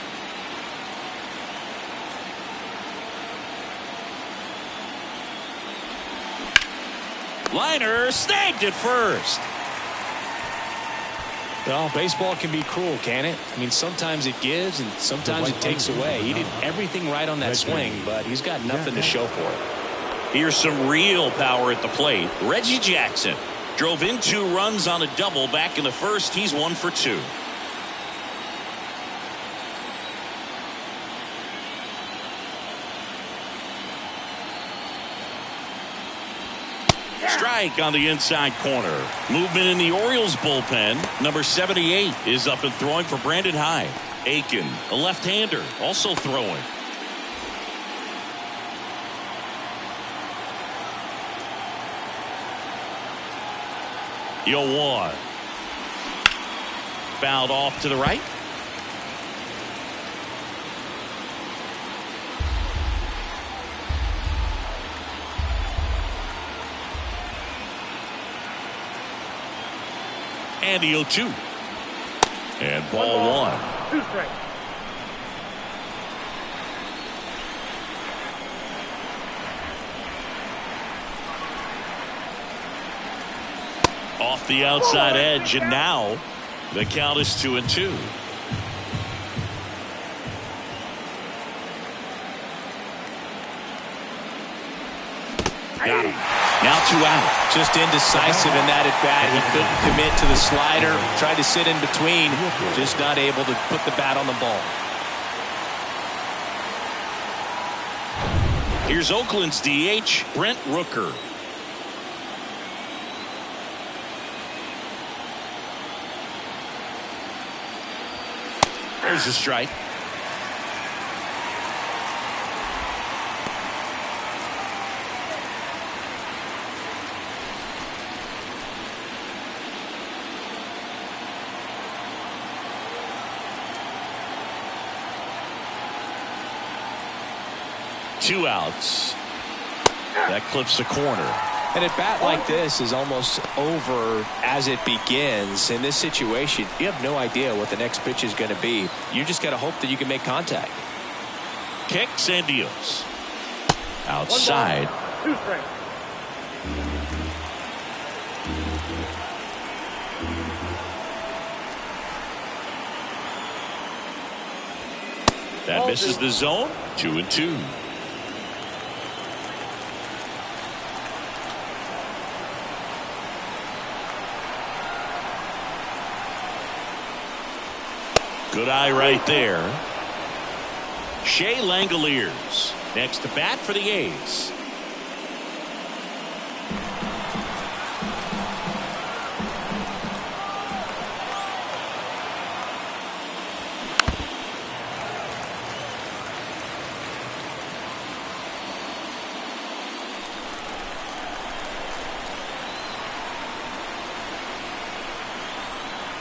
Liner snagged at first. Well, baseball can be cruel, can it? I mean, sometimes it gives and sometimes it takes away. He did everything right on that swing, but he's got nothing to show for it. Here's some real power at the plate. Reggie Jackson drove in 2 runs on a double back in the first. He's 1 for 2. strike on the inside corner. Movement in the Orioles bullpen. Number 78 is up and throwing for Brandon Hyde. Aiken, a left-hander, also throwing. One. Fouled off to the right. And the 0-2. And ball one. 2 strikes. Off the outside edge, and now the count is 2-2. Got him. Now 2 out. Just indecisive in that at bat. He couldn't commit to the slider. Tried to sit in between. Just not able to put the bat on the ball. Here's Oakland's DH, Brent Rooker. There's a strike. Two outs. That clips the corner. And at bat like this is almost over as it begins. In this situation, you have no idea what the next pitch is going to be. You just got to hope that you can make contact. Kicks and deals. Outside. 2 strikes. That misses the zone. 2-2. Good eye right there. Shea Langoliers next to bat for the A's.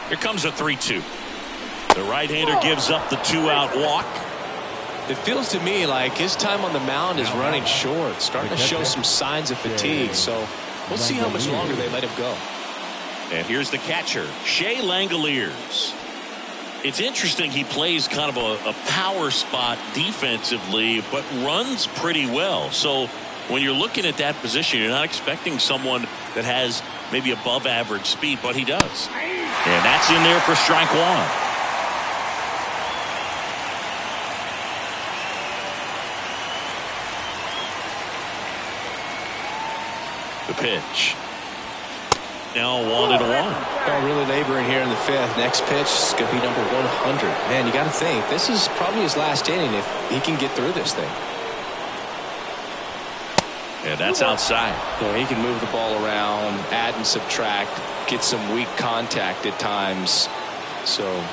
Here comes a 3-2. The right-hander gives up the 2-out walk. It feels to me like his time on the mound is running short, starting to show some signs of fatigue. So we'll see how much longer they let him go. And here's the catcher, Shea Langoliers. It's interesting, he plays kind of a power spot defensively, but runs pretty well. So when you're looking at that position, you're not expecting someone that has maybe above average speed, but he does. And that's in there for strike one. The pitch. Now 1-1. Oh, really laboring here in the 5th. Next pitch is going to be number 100. Man, you got to think this is probably his last inning if he can get through this thing. And that's outside. You know, he can move the ball around, add and subtract, get some weak contact at times. So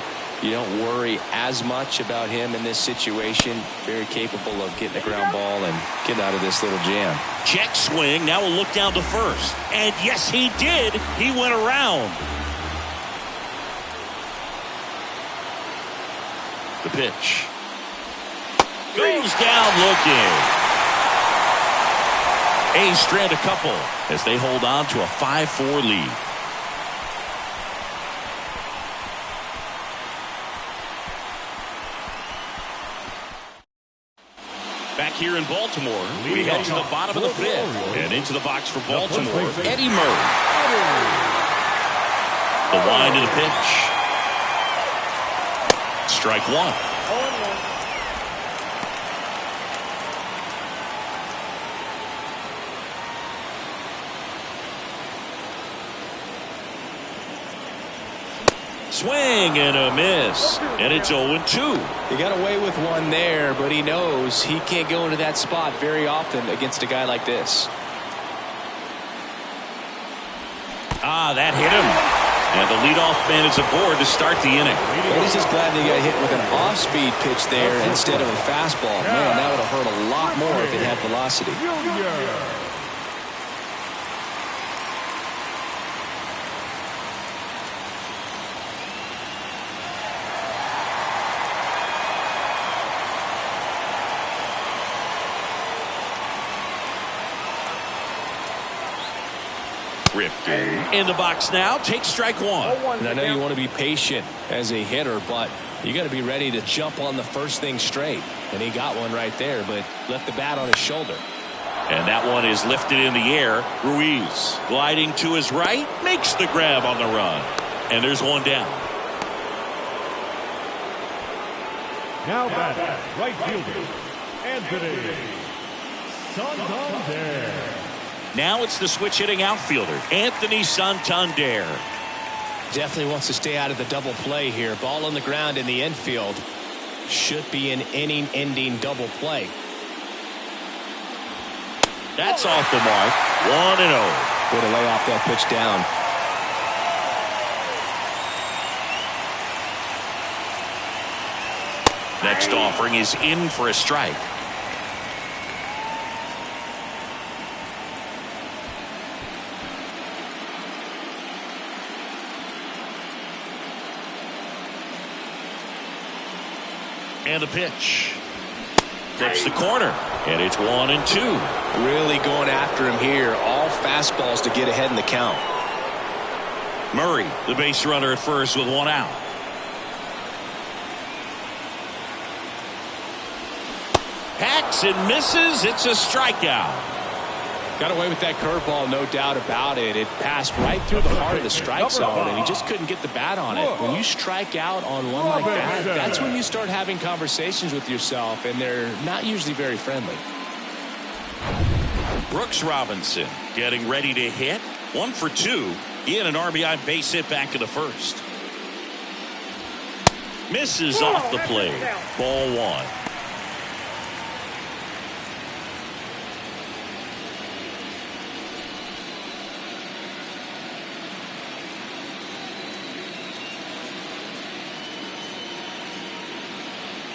you don't worry as much about him in this situation. Very capable of getting a ground ball and getting out of this little jam. Check swing. Now we'll look down to first. And yes, he did. He went around. The pitch. Goes down looking. A's strand a couple as they hold on to a 5-4 lead. Back here in Baltimore, we head to the bottom of the 5th. And into the box for Baltimore, Eddie Murray. The wind of the pitch. Strike one. 0-1. Swing and a miss. And it's 0-2. He got away with one there, but he knows he can't go into that spot very often against a guy like this. That hit him. And the leadoff man is aboard to start the inning. Well, he's just glad that he got hit with an off-speed pitch there instead of a fastball. Man, that would have hurt a lot more if it had velocity. Ripped in the box now. Take strike one. And I know you want to be patient as a hitter, but you got to be ready to jump on the first thing straight. And he got one right there, but left the bat on his shoulder. And that one is lifted in the air. Ruiz gliding to his right, makes the grab on the run. And there's one down. Now back, right fielder, Anthony Santander. Now it's the switch hitting outfielder, Anthony Santander. Definitely wants to stay out of the double play here. Ball on the ground in the infield. Should be an inning-ending double play. That's off the mark. 1-0. Way to lay off that pitch down. Next offering is in for a strike. And a pitch. Clips the corner. And it's 1-2. Really going after him here. All fastballs to get ahead in the count. Murray, the base runner at first with one out. Hacks and misses. It's a strikeout. Got away with that curveball, no doubt about it. It passed right through the heart of the strike zone, and he just couldn't get the bat on it. When you strike out on one like that, that's when you start having conversations with yourself, and they're not usually very friendly. Brooks Robinson getting ready to hit. 1 for 2. He had an RBI base hit back in the first. Misses off the plate. Ball 1.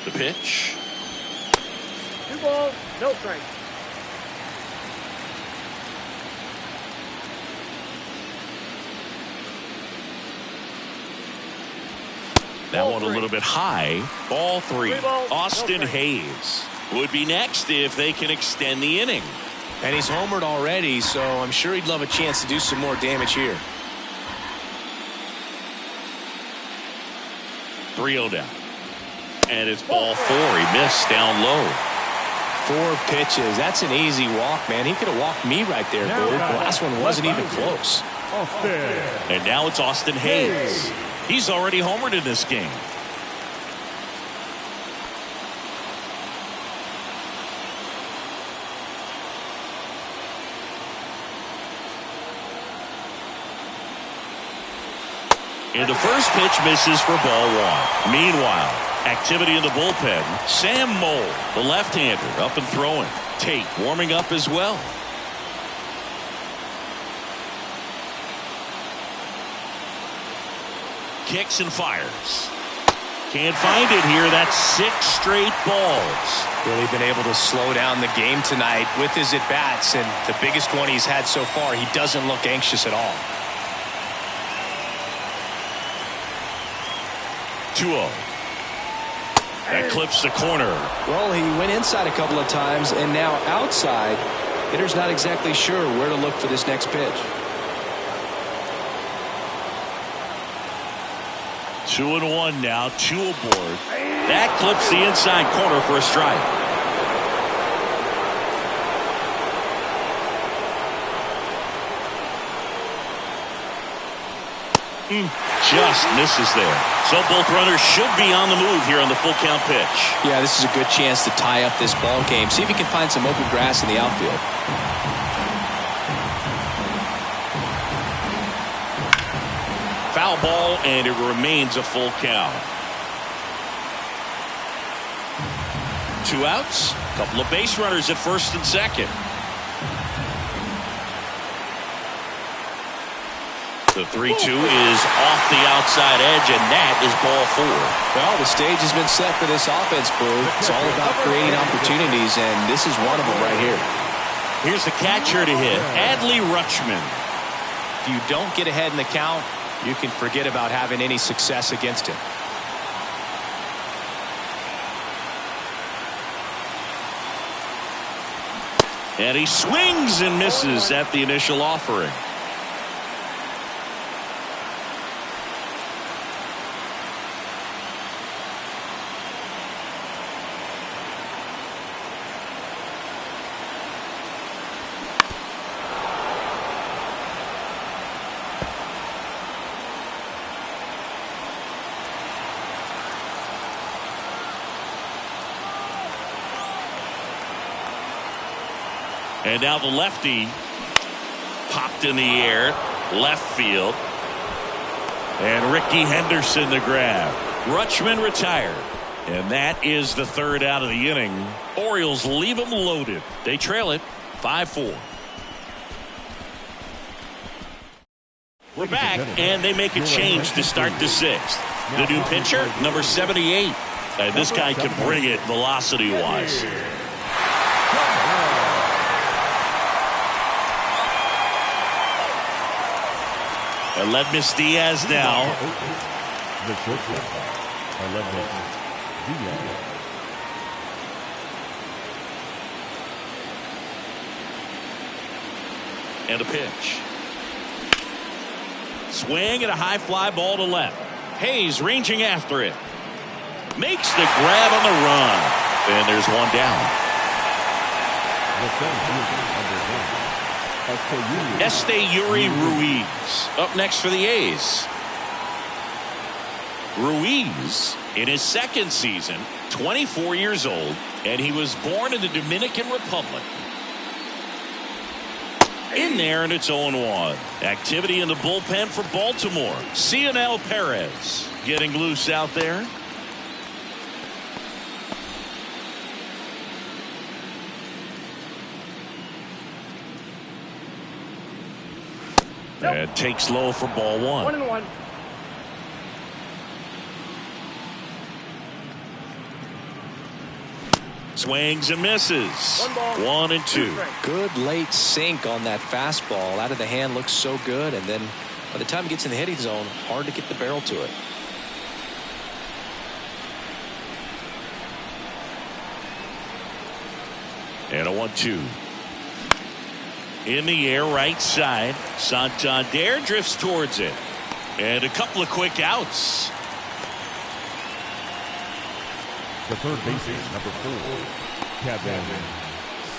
The pitch. 2 balls, no strikes. That one a little bit high. Ball 3. Balls, Austin no Hayes would be next if they can extend the inning. And he's homered already, so I'm sure he'd love a chance to do some more damage here. 3-0 down. And it's ball 4. He missed down low. 4 pitches. That's an easy walk, man. He could have walked me right there, dude. The last one wasn't even close. And now it's Austin Hayes. He's already homered in this game. And the first pitch misses for ball 1. Meanwhile, activity in the bullpen. Sam Moll, the left-hander, up and throwing. Tate warming up as well. Kicks and fires. Can't find it here. That's 6 straight balls. Really been able to slow down the game tonight with his at-bats, and the biggest one he's had so far, he doesn't look anxious at all. 2-0. That clips the corner. Well, he went inside a couple of times, and now outside. Hitter's not exactly sure where to look for this next pitch. 2-1 now. 2 aboard. That clips the inside corner for a strike. Just misses there. So both runners should be on the move here on the full count pitch. Yeah, this is a good chance to tie up this ball game. See if he can find some open grass in the outfield. Foul ball, and it remains a full count. 2 outs. A couple of base runners at first and second. The The 3-2 is off the outside edge, and that is ball 4. Well, the stage has been set for this offense, Boo. It's all about creating opportunities, and this is one of them right here. Here's the catcher to hit, Adley Rutschman. If you don't get ahead in the count, you can forget about having any success against him. And he swings and misses at the initial offering. And now the lefty popped in the air, left field. And Ricky Henderson the grab. Rutschman retired. And that is the third out of the inning. Orioles leave them loaded. They trail it 5-4. We're back, and they make a change to start the sixth. The new pitcher, number 78. And this guy can bring it velocity-wise. Aledmys Diaz now. The shortstop, Aledmys Diaz. And a pitch. Swing and a high fly ball to left. Hayes ranging after it. Makes the grab on the run. And there's one down. Esteury Ruiz up next for the A's. Ruiz in his second season, 24 years old, and he was born in the Dominican Republic. In there, and it's 0-1. Activity in the bullpen for Baltimore. Cionel Perez getting loose out there. And takes low for ball 1. 1-1. Swings and misses. 1-2. Good late sink on that fastball. Out of the hand looks so good, and then by the time it gets in the hitting zone, hard to get the barrel to it. And a 1-2. In the air, right side. Santander drifts towards it. And a couple of quick outs. The third baseman, number 4, Kevin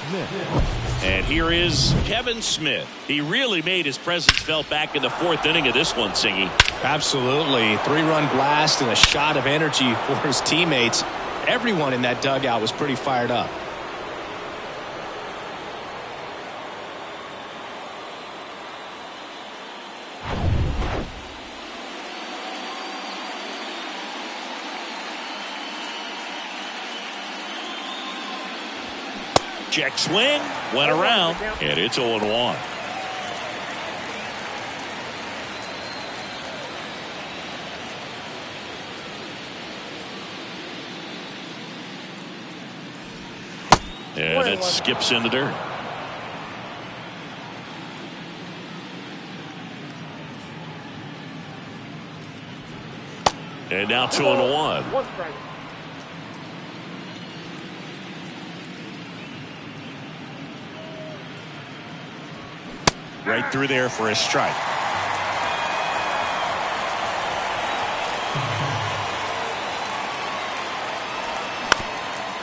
Smith. And here is Kevin Smith. He really made his presence felt back in the fourth inning of this one, Singy. Absolutely. 3-run blast and a shot of energy for his teammates. Everyone in that dugout was pretty fired up. Check swing, went around, and it's 0-1. And it skips in the dirt. And now 2-1. One strike. Right through there for a strike.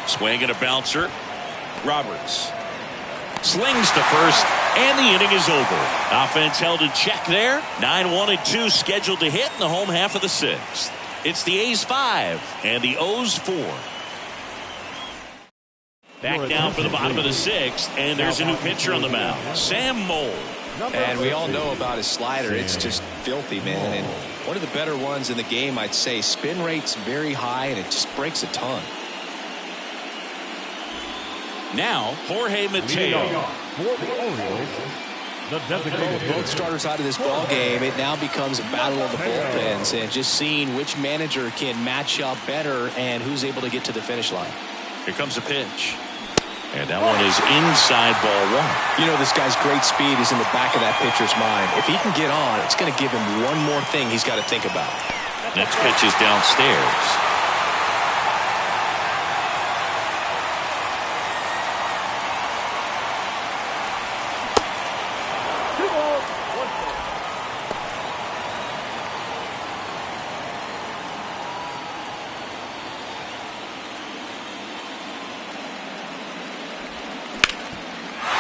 Swing and a bouncer. Roberts slings to first, and the inning is over. Offense held in check there. 9-1-2 scheduled to hit in the home half of the sixth. It's the A's 5 and the O's 4. Back down for the bottom of the sixth, and there's a new pitcher on the mound, Sam Moll. And we all know about his slider. It's just filthy, man. And one of the better ones in the game, I'd say. Spin rate's very high, and it just breaks a ton. Now, Jorge Mateo. For the Orioles, The designated Both starters out of this ball game. It now becomes a battle of the bullpens and just seeing which manager can match up better and who's able to get to the finish line. Here comes a pitch. And that one is inside ball one. You know, this guy's great speed is in the back of that pitcher's mind. If he can get on, it's going to give him one more thing he's got to think about. Next pitch is downstairs.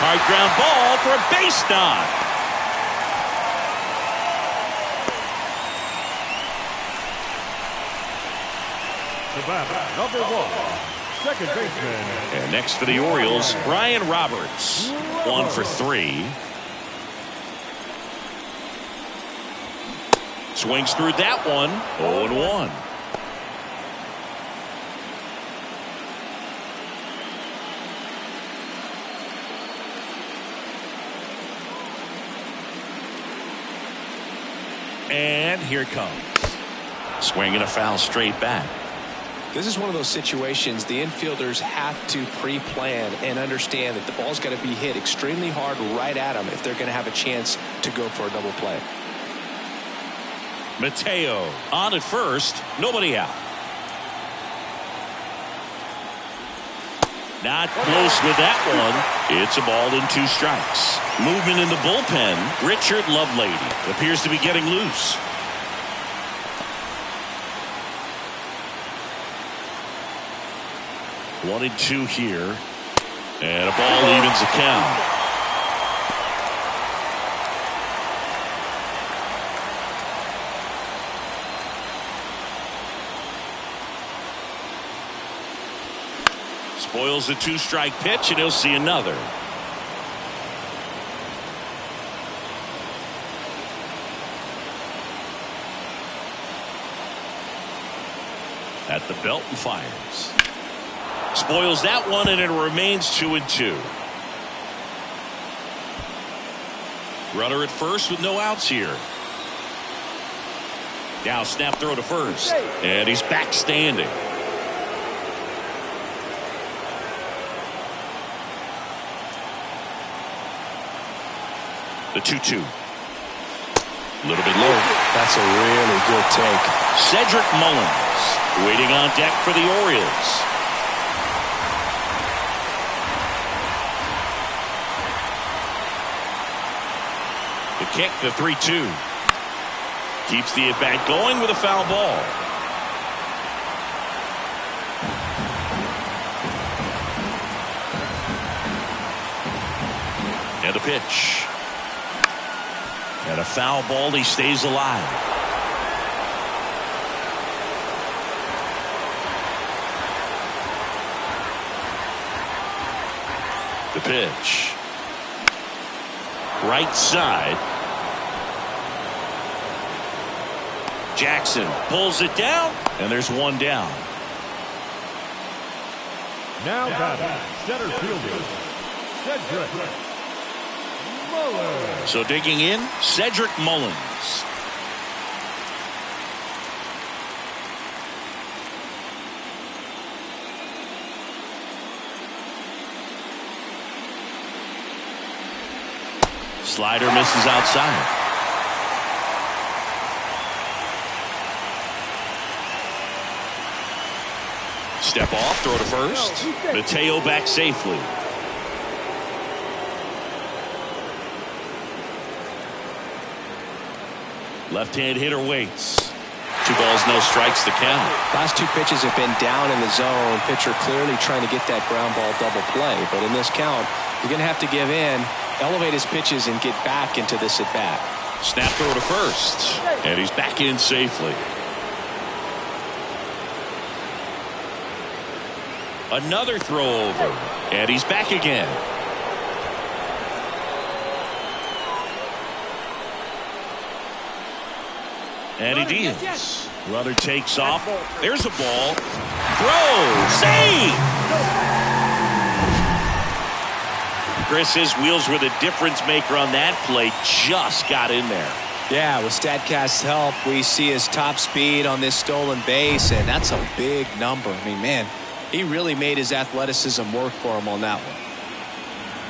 High ground ball for a base knock. The batter, number 1, second baseman. And next for the Orioles, Brian Roberts. 1 for 3. Swings through that one. 0-1. And here it comes. Swing and a foul straight back. This is one of those situations the infielders have to pre-plan and understand that the ball's got to be hit extremely hard right at them if they're going to have a chance to go for a double play. Mateo on at first, nobody out. Not close with that one. It's a ball and 2 strikes. Movement in the bullpen. Richard Lovelady appears to be getting loose. One and 2 here. And a ball evens the count. Spoils a 2-strike pitch, and he'll see another. At the belt and fires. Spoils that one, and it remains 2-2. Runner at first with no outs here. Now snap throw to first, and he's back standing. The 2-2. A little bit low. That's a really good take. Cedric Mullins waiting on deck for the Orioles. The kick, the 3-2. Keeps the at-bat going with a foul ball. And a pitch. And a foul ball, he stays alive. The pitch. Right side. Jackson pulls it down, and there's one down. Now batting, center fielder, Cedric Mullins. So digging in, Cedric Mullins. Slider misses outside. Step off, throw to first. Mateo back safely. Left-hand hitter waits. 2 balls, no strikes to count. Last 2 pitches have been down in the zone. Pitcher clearly trying to get that ground ball double play. But in this count, you're going to have to give in, elevate his pitches, and get back into this at-bat. Snap throw to first. And he's back in safely. Another throw over. And he's back again. And he deals. Runner takes off. There's a ball. Throw. Save. Chris, his wheels were the difference maker on that play. Just got in there. Yeah, with StatCast's help, we see his top speed on this stolen base, and that's a big number. I mean, man, he really made his athleticism work for him on that one.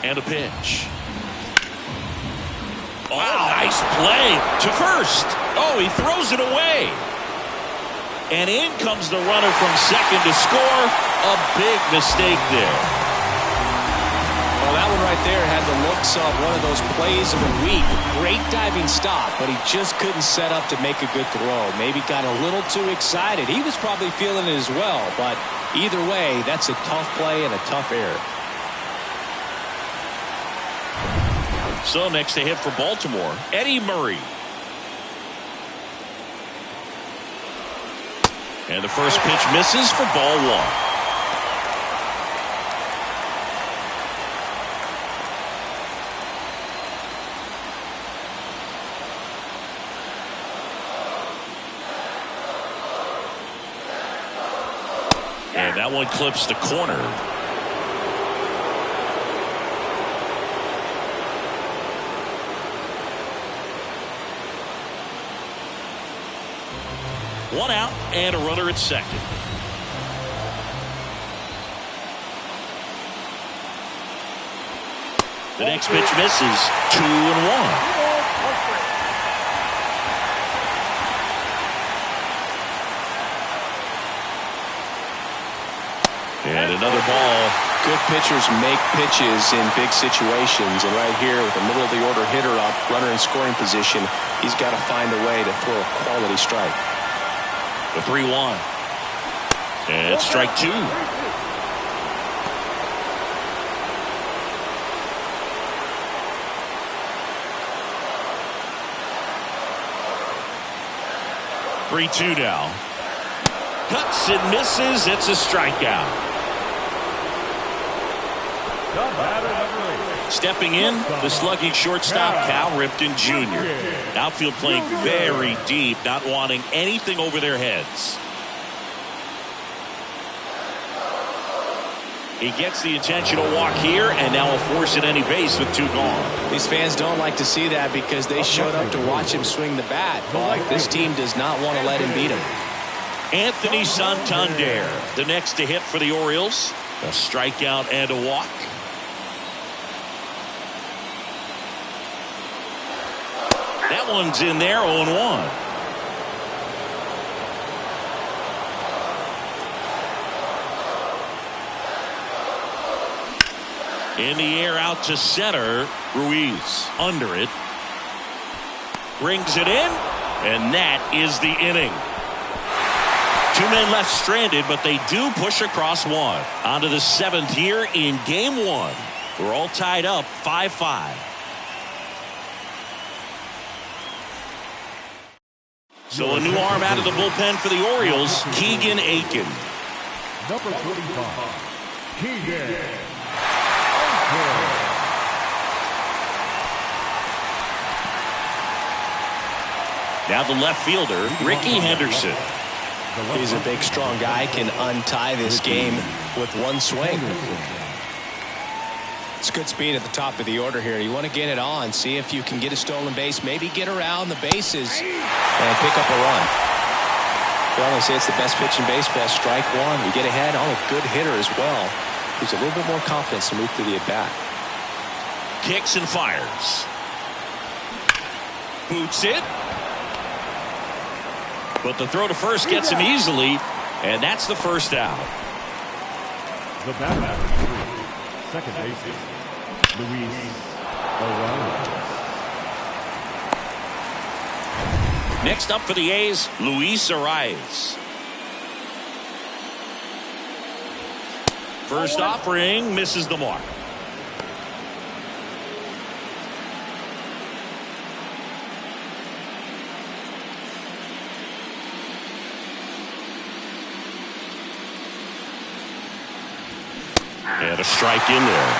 And a pitch. Oh, nice play to first. Oh, he throws it away. And in comes the runner from second to score. A big mistake there. Well, that one right there had the looks of one of those plays of the week. Great diving stop, but he just couldn't set up to make a good throw. Maybe got a little too excited. He was probably feeling it as well, but either way, that's a tough play and a tough error. So next to hit for Baltimore, Eddie Murray. And the first pitch misses for ball one. And that one clips the corner. One out and a runner at second. The next pitch misses. 2-1. And another ball. Good pitchers make pitches in big situations, and right here with the middle of the order hitter up, runner in scoring position, he's got to find a way to throw a quality strike. The 3-1. And strike two. Three, 2 now. Cuts and misses. It's a strikeout. Stepping in, the slugging shortstop Cal Ripken Jr. Outfield playing very deep, not wanting anything over their heads. He gets the intentional walk here, and now will force at any base with 2 gone. These fans don't like to see that because they showed up to watch him swing the bat. But this team does not want to let him beat him. Anthony Santander, the next to hit for the Orioles. A strikeout and a walk. That one's in there, 0-1. In the air out to center. Ruiz under it. Brings it in. And that is the inning. 2 men left stranded, but they do push across one. On to the 7th here in game 1. We're all tied up 5-5. So a new arm out of the bullpen for the Orioles, Keegan Aiken. Number 45, Keegan. Now the left fielder, Ricky Henderson. He's a big, strong guy, can untie this game with one swing. It's good speed at the top of the order here. You want to get it on, see if you can get a stolen base, maybe get around the bases and pick up a run. Well, they say it's the best pitch in baseball. Strike one. You get ahead on a good hitter as well. There's a little bit more confidence to move through the at-bat. Kicks and fires. Boots it. But the throw to first gets him easily, and that's the first out. The batter, second baseman, Luis Orioles. Next up for the A's, Luis Orioles. First offering misses the mark. And a strike in there.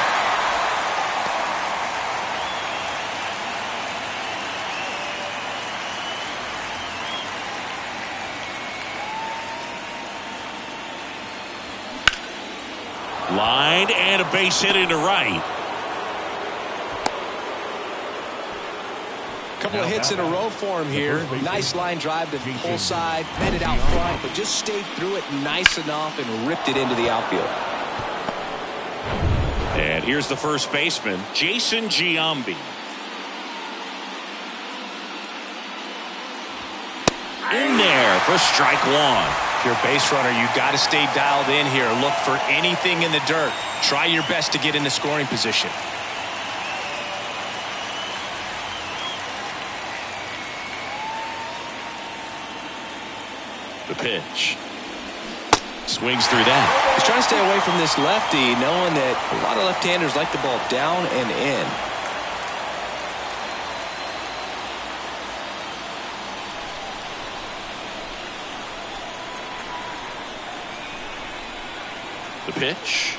Line and a base hit into right. couple of hits in a row for him here. Nice line drive to the pull side, met it out front, but just stayed through it nice enough and ripped it into the outfield. And here's the first baseman, Jason Giambi. In there for strike one. If you're a base runner, you got to stay dialed in here. Look for anything in the dirt. Try your best to get into scoring position. The pitch. Swings through that. He's trying to stay away from this lefty, knowing that a lot of left-handers like the ball down and in. The pitch.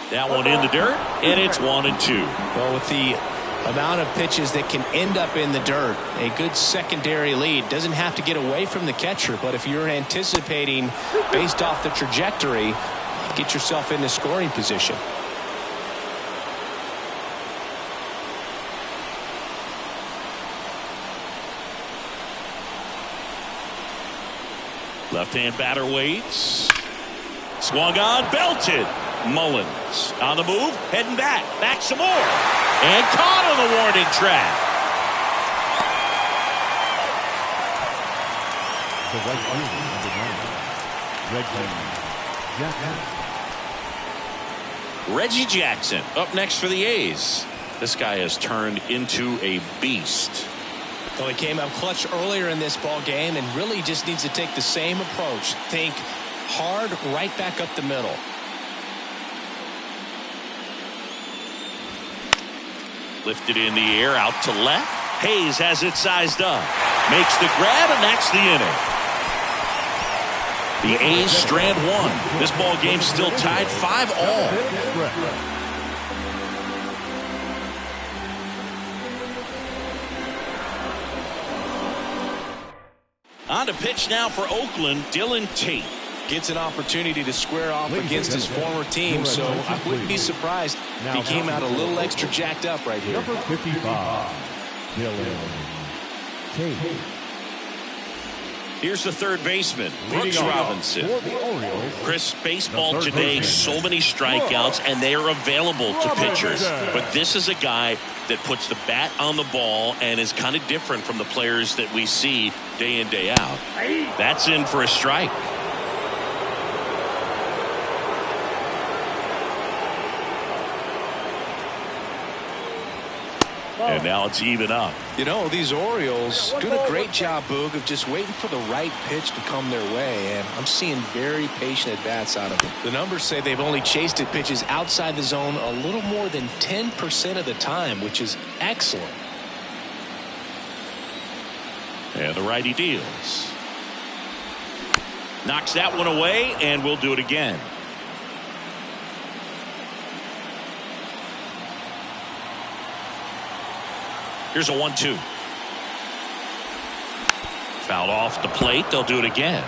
That one in the dirt, and it's 1-2. Well, with the amount of pitches that can end up in the dirt, a good secondary lead. Doesn't have to get away from the catcher, but if you're anticipating based off the trajectory, get yourself into scoring position. Left-hand batter waits. Swung on, belted. Mullins on the move, heading back some more, and caught on the warning track. The Reggie Jackson up next for the A's. This guy has turned into a beast. Well, he came up clutch earlier in this ball game and really just needs to take the same approach. Think hard right back up the middle. Lifted in the air out to left. Hayes has it sized up. Makes the grab, and that's the inning. The A's strand one. This ball game still tied 5-all. On to pitch now for Oakland, Dylan Tate. Gets an opportunity to square off against his former team, so I wouldn't be surprised if he came out a little extra jacked up right here. Number 55, Dylan Tate. Here's the third baseman, Brooks Robinson. Chris, baseball today, so many strikeouts, and they are available to pitchers. But this is a guy that puts the bat on the ball and is kind of different from the players that we see day in, day out. That's in for a strike. And now it's even up. You know, these Orioles doing a great job, Boog, of just waiting for the right pitch to come their way, and I'm seeing very patient at-bats out of them. The numbers say they've only chased at pitches outside the zone a little more than 10% of the time, which is excellent. And the righty deals. Knocks that one away, and we'll do it again. Here's a 1-2. Fouled off the plate. They'll do it again.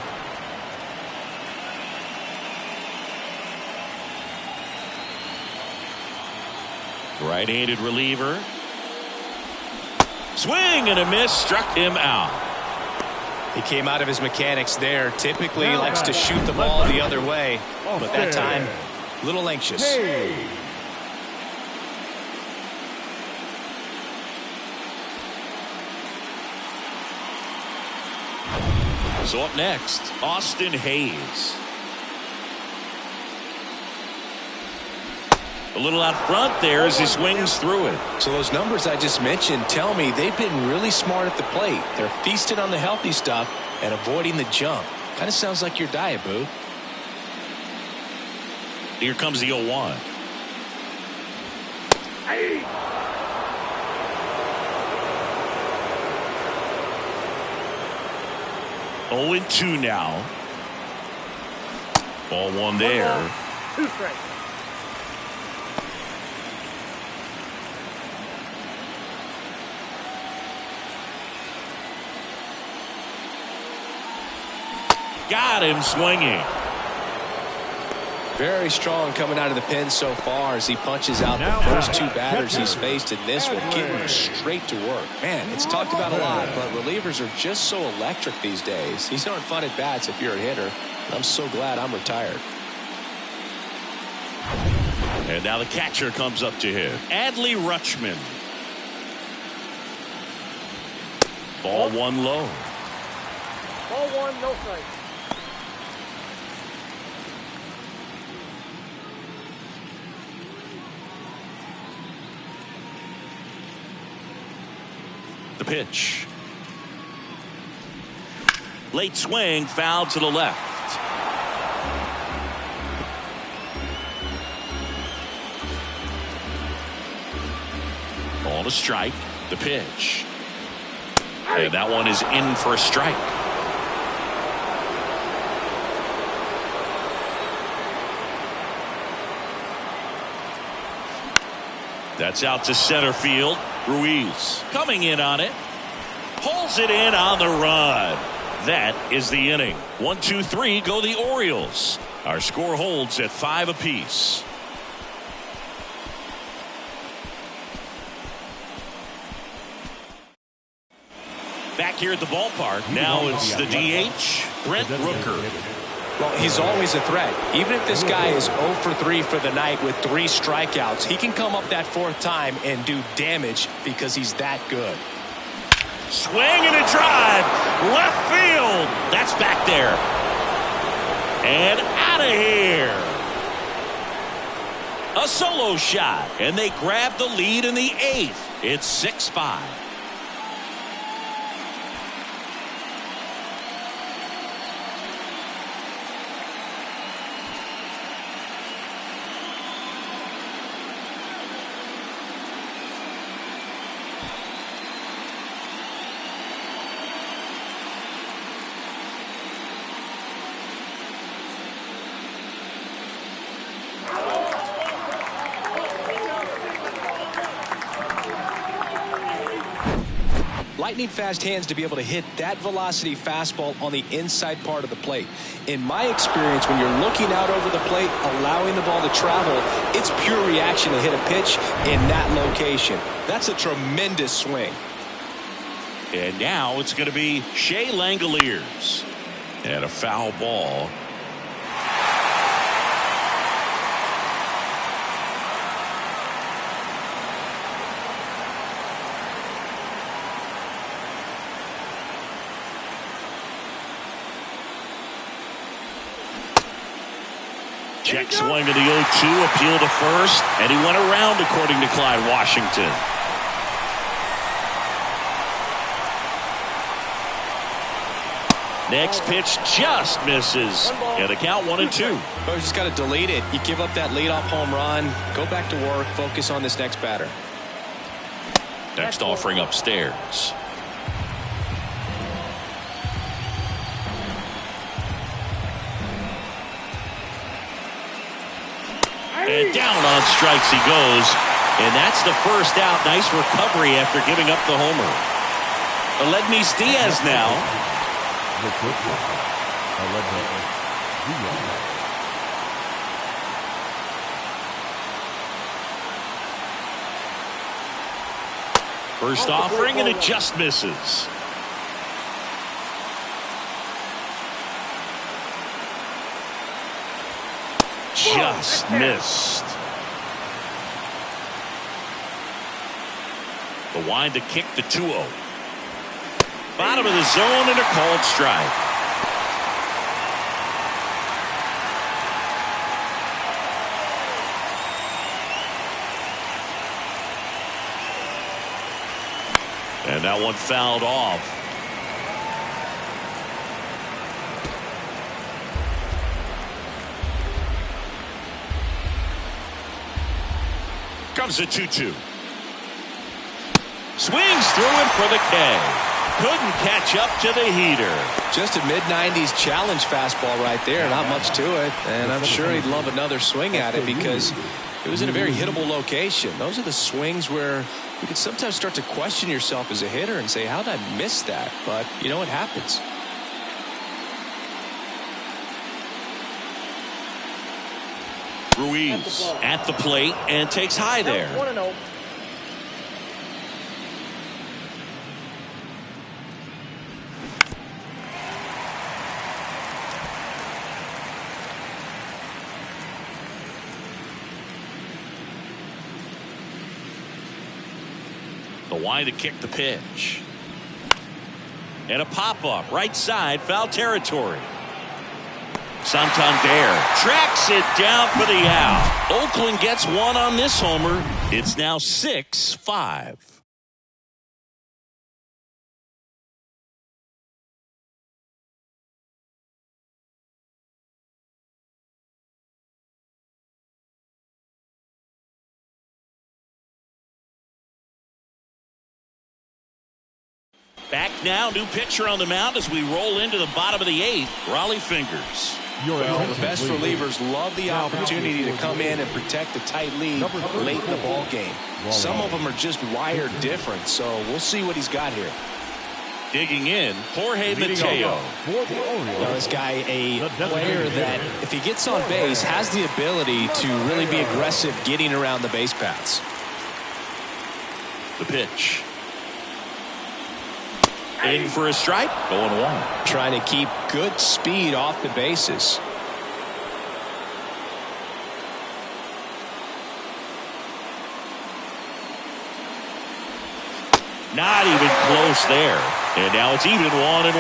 Right-handed reliever. Swing and a miss. Struck him out. He came out of his mechanics there. Typically likes to shoot the ball the other way, but that time a little anxious. So up next, Austin Hayes. A little out front there as he swings through it. So those numbers I just mentioned tell me they've been really smart at the plate. They're feasting on the healthy stuff and avoiding the junk. Kind of sounds like your diet, Boo. Here comes the 0-1. Hey. 0-2 now. Ball one there. 2 strikes. Got him swinging. Very strong coming out of the pen so far as he punches out the first two batters he's faced in this one, getting straight to work. Man, it's talked about a lot, but relievers are just so electric these days. These aren't fun at bats if you're a hitter. I'm so glad I'm retired. And now the catcher comes up to him. Adley Rutschman. Ball one low. Ball one, no strike. The pitch. Late swing, foul to the left. Ball to strike. The pitch. And that one is in for a strike. That's out to center field. Ruiz coming in on it. Pulls it in on the run. That is the inning. 1, 2, 3 go the Orioles. Our score holds at 5 apiece. Back here at the ballpark. Now it's the DH, Brent Rooker. Well, he's always a threat. Even if this guy is 0 for 3 for the night with 3 strikeouts, he can come up that 4th time and do damage because he's that good. Swing and a drive. Left field. That's back there. And out of here. A solo shot. And they grab the lead in the 8th. It's 6-5. Lightning fast hands to be able to hit that velocity fastball on the inside part of the plate. In my experience, when you're looking out over the plate, allowing the ball to travel, it's pure reaction to hit a pitch in that location. That's a tremendous swing. And now it's going to be Shea Langoliers. And a foul ball. Check swing to the 0-2, appeal to first, and he went around according to Clyde Washington. Next pitch just misses. And the count 1-2. Well, you just got to delete it. You give up that leadoff home run, go back to work, focus on this next batter. Next offering upstairs. And down on strikes he goes. And that's the first out. Nice recovery after giving up the homer. Aledmys Diaz now. First offering, and it just misses. Just missed. The wind to kick the 2-0. Bottom of the zone and a called strike. And that one fouled off. Comes the 2-2. Swings through it for the K. Couldn't catch up to the heater. Just a mid-90s challenge fastball right there. Not much to it. And I'm sure he'd love another swing at it because it was in a very hittable location. Those are the swings where you can sometimes start to question yourself as a hitter and say, how did I miss that? But, you know, it happens. Ruiz at the plate and takes high there. 1-0. The wind to kick the pitch. And a pop-up right side, foul territory. Santander tracks it down for the out. Oakland gets one on this homer. It's now 6-5. Back now, new pitcher on the mound as we roll into the bottom of the 8th. Raleigh Fingers. Well, the best relievers love the opportunity to come in and protect a tight lead late in the ball game. Some of them are just wired different, so we'll see what he's got here. Digging in, Jorge Mateo. Now, this guy, a player that, if he gets on base, has the ability to really be aggressive getting around the base paths. The pitch. In for a strike, going 1. Trying to keep good speed off the bases. Not even close there. And now it's even 1-1.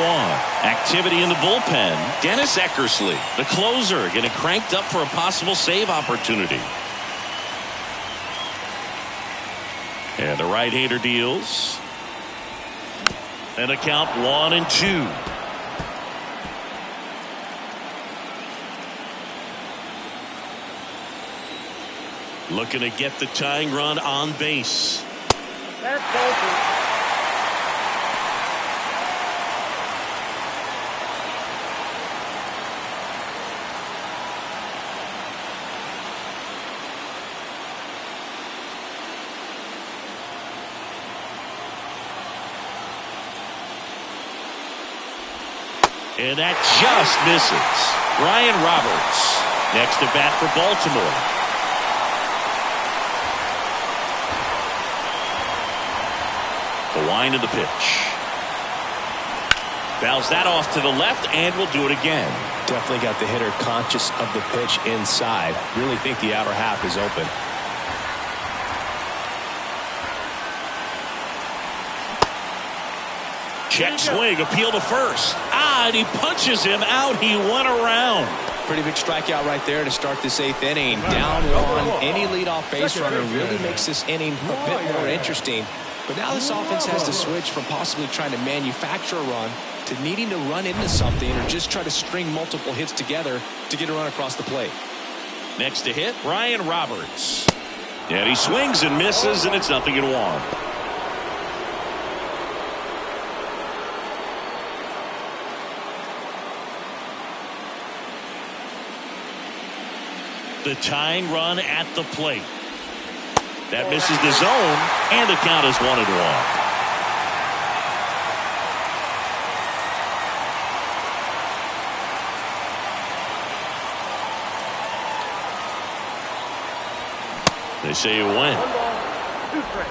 Activity in the bullpen. Dennis Eckersley, the closer, getting cranked up for a possible save opportunity. And the right-hander deals. And a count 1-2. Looking to get the tying run on base. That's Bolton. And that just misses. Ryan Roberts next to bat for Baltimore. The wind of the pitch. Fouls that off to the left and will do it again. Definitely got the hitter conscious of the pitch inside. Really think the outer half is open. Check swing, appeal to first. And he punches him out. He went around. Pretty big strikeout right there to start this 8th inning. Down 1. Any leadoff base runner really makes this inning a bit more interesting. But now this offense has to switch from possibly trying to manufacture a run to needing to run into something or just try to string multiple hits together to get a run across the plate. Next to hit, Ryan Roberts. And he swings and misses, and it's 0-1. The tying run at the plate. That misses the zone, and the count is 1-1. They say you win. 1 ball, 2 strikes.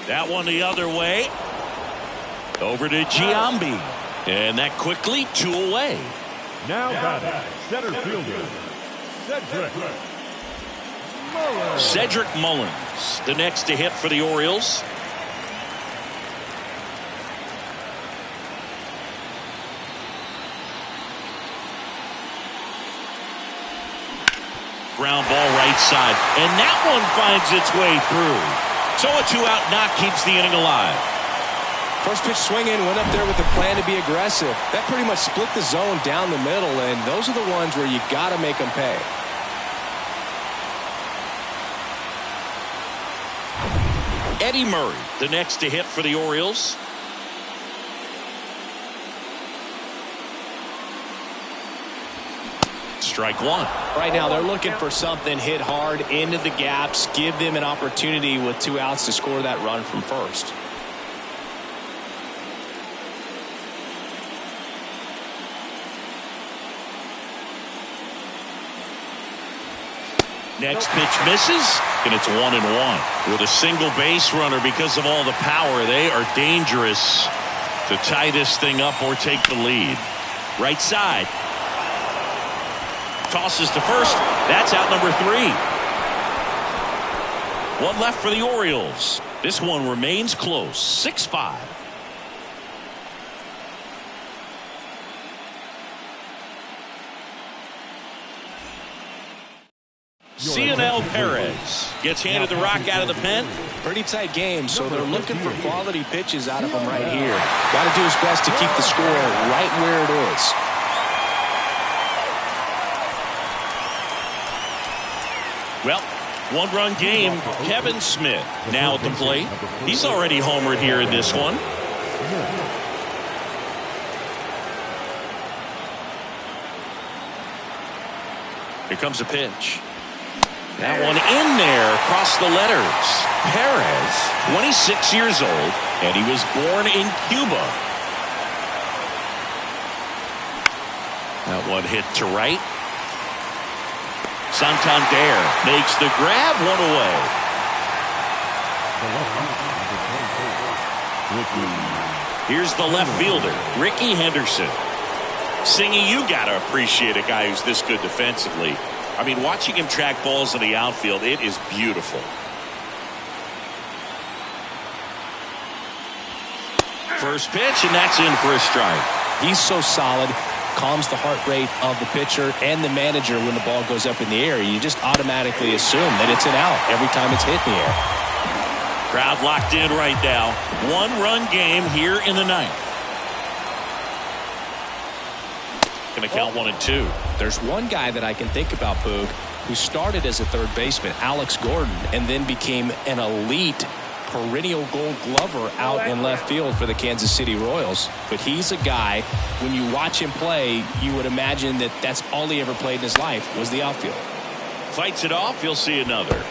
That one the other way. Over to Giambi. And that quickly 2 away. Now batting, center fielder, Cedric Mullins, the next to hit for the Orioles. Ground ball right side. And that one finds its way through. So a 2-out knock keeps the inning alive. First pitch swinging, went up there with a plan to be aggressive. That pretty much split the zone down the middle, and those are the ones where you got to make them pay. Eddie Murray, the next to hit for the Orioles. Strike 1. Right now they're looking for something hit hard into the gaps, give them an opportunity with 2 outs to score that run from first. Next pitch misses, and it's 1-1. With a single base runner because of all the power, they are dangerous to tie this thing up or take the lead. Right side. Tosses to first. That's out number 3. One left for the Orioles. This one remains close. 6-5. Cionel Perez gets handed the rock out of the pen. Pretty tight game, so they're looking for quality pitches out of him right here. Got to do his best to keep the score right where it is. Well, one-run game. Kevin Smith now at the plate. He's already homered here in this one. Here comes a pitch. That one in there across the letters. Perez, 26 years old, and he was born in Cuba. That one hit to right. Santander makes the grab, one away. Here's the left fielder, Ricky Henderson. Singy, you gotta appreciate a guy who's this good defensively. I mean, watching him track balls in the outfield, it is beautiful. First pitch, and that's in for a strike. He's so solid, calms the heart rate of the pitcher and the manager when the ball goes up in the air. You just automatically assume that it's an out every time it's hit in the air. Crowd locked in right now. One-run game here in the ninth. Going to count 1-2. There's one guy that I can think about, Boog, who started as a third baseman, Alex Gordon, and then became an elite perennial Gold Glover out in left field for the Kansas City Royals. But he's a guy, when you watch him play, you would imagine that that's all he ever played in his life was the outfield. Fights it off, you'll see another.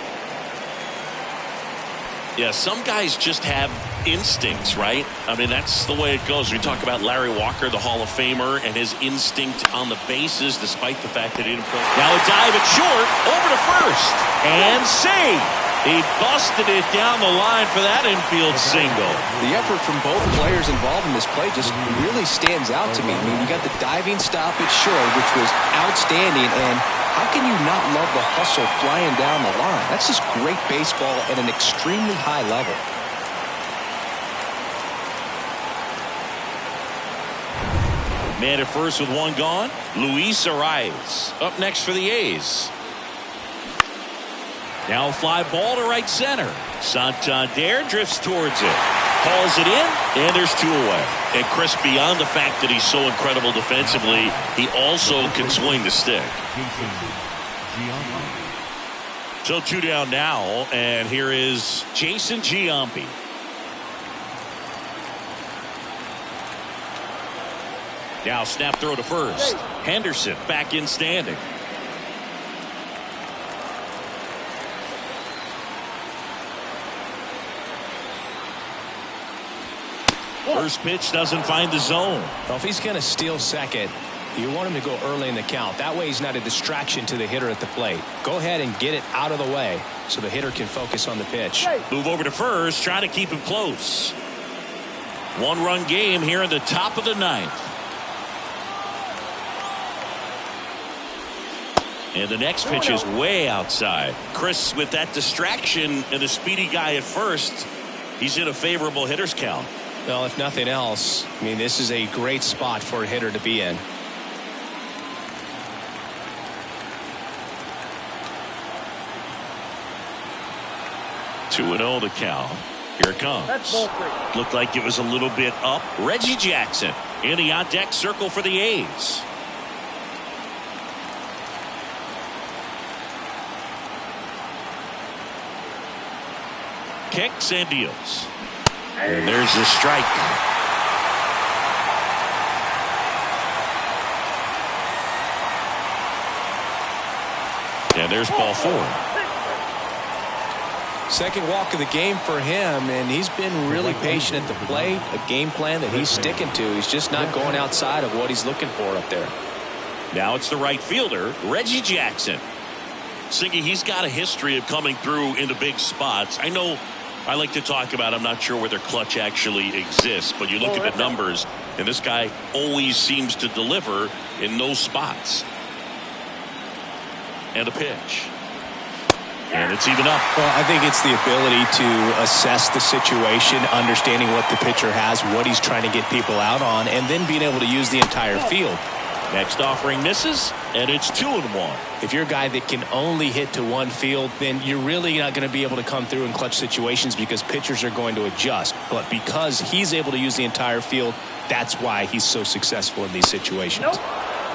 Yeah, some guys just have instincts, right? I mean, that's the way it goes. We talk about Larry Walker, the Hall of Famer, and his instinct on the bases, despite the fact that he didn't play. Now a dive at short, over to first, and save. He busted it down the line for that infield single. The effort from both players involved in this play just really stands out to me. I mean, you got the diving stop at short, which was outstanding, and how can you not love the hustle flying down the line? That's just great baseball at an extremely high level. Man at first with one gone. Luis Arias up next for the A's. Now a fly ball to right center. Santander drifts towards it. Hauls it in, and there's 2 away. And Chris, beyond the fact that he's so incredible defensively, he also can swing the stick. So 2 down now, and here is Jason Giambi. Now snap throw to first. Henderson back in standing. First pitch doesn't find the zone. Well, if he's going to steal second, you want him to go early in the count. That way he's not a distraction to the hitter at the plate. Go ahead and get it out of the way so the hitter can focus on the pitch. Move over to first, try to keep him close. 1-run game here in the top of the ninth. And the next pitch is way outside. Chris, with that distraction and a speedy guy at first, he's in a favorable hitter's count. Well, if nothing else, I mean, this is a great spot for a hitter to be in. Two and 0 the count. Here it comes. Looked like it was a little bit up. Reggie Jackson in the on-deck circle for the A's. Kicks and deals. And there's the strike. And there's ball 4. Second walk of the game for him, and he's been really patient at the plate. A game plan that he's sticking to. He's just not going outside of what he's looking for up there. Now it's the right fielder, Reggie Jackson. Singy, he's got a history of coming through into big spots. I know I like to talk about, I'm not sure whether clutch actually exists, but you look at the numbers, and this guy always seems to deliver in those spots. And a pitch. And it's even up. Well, I think it's the ability to assess the situation, understanding what the pitcher has, what he's trying to get people out on, and then being able to use the entire field. Next offering misses, and it's 2-1. If you're a guy that can only hit to one field, then you're really not going to be able to come through in clutch situations because pitchers are going to adjust. But because he's able to use the entire field, that's why he's so successful in these situations.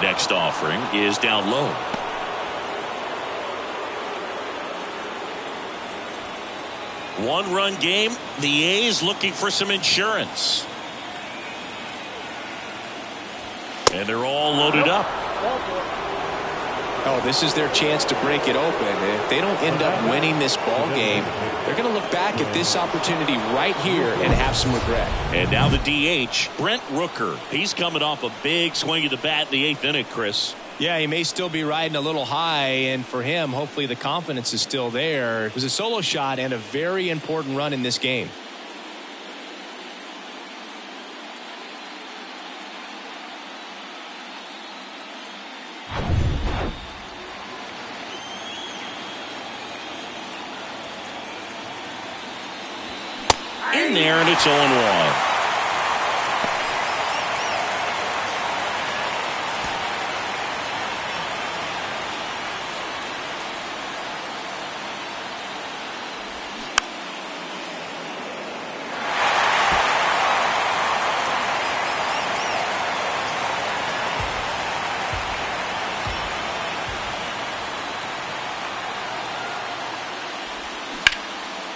Next offering is down low. One-run game. The A's looking for some insurance. And they're all loaded up. Oh, this is their chance to break it open. If they don't end up winning this ball game, they're going to look back at this opportunity right here and have some regret. And now the DH, Brent Rooker. He's coming off a big swing of the bat in the 8th inning, Chris. Yeah, he may still be riding a little high, and for him, hopefully the confidence is still there. It was a solo shot and a very important run in this game. In there, and it's 0-1.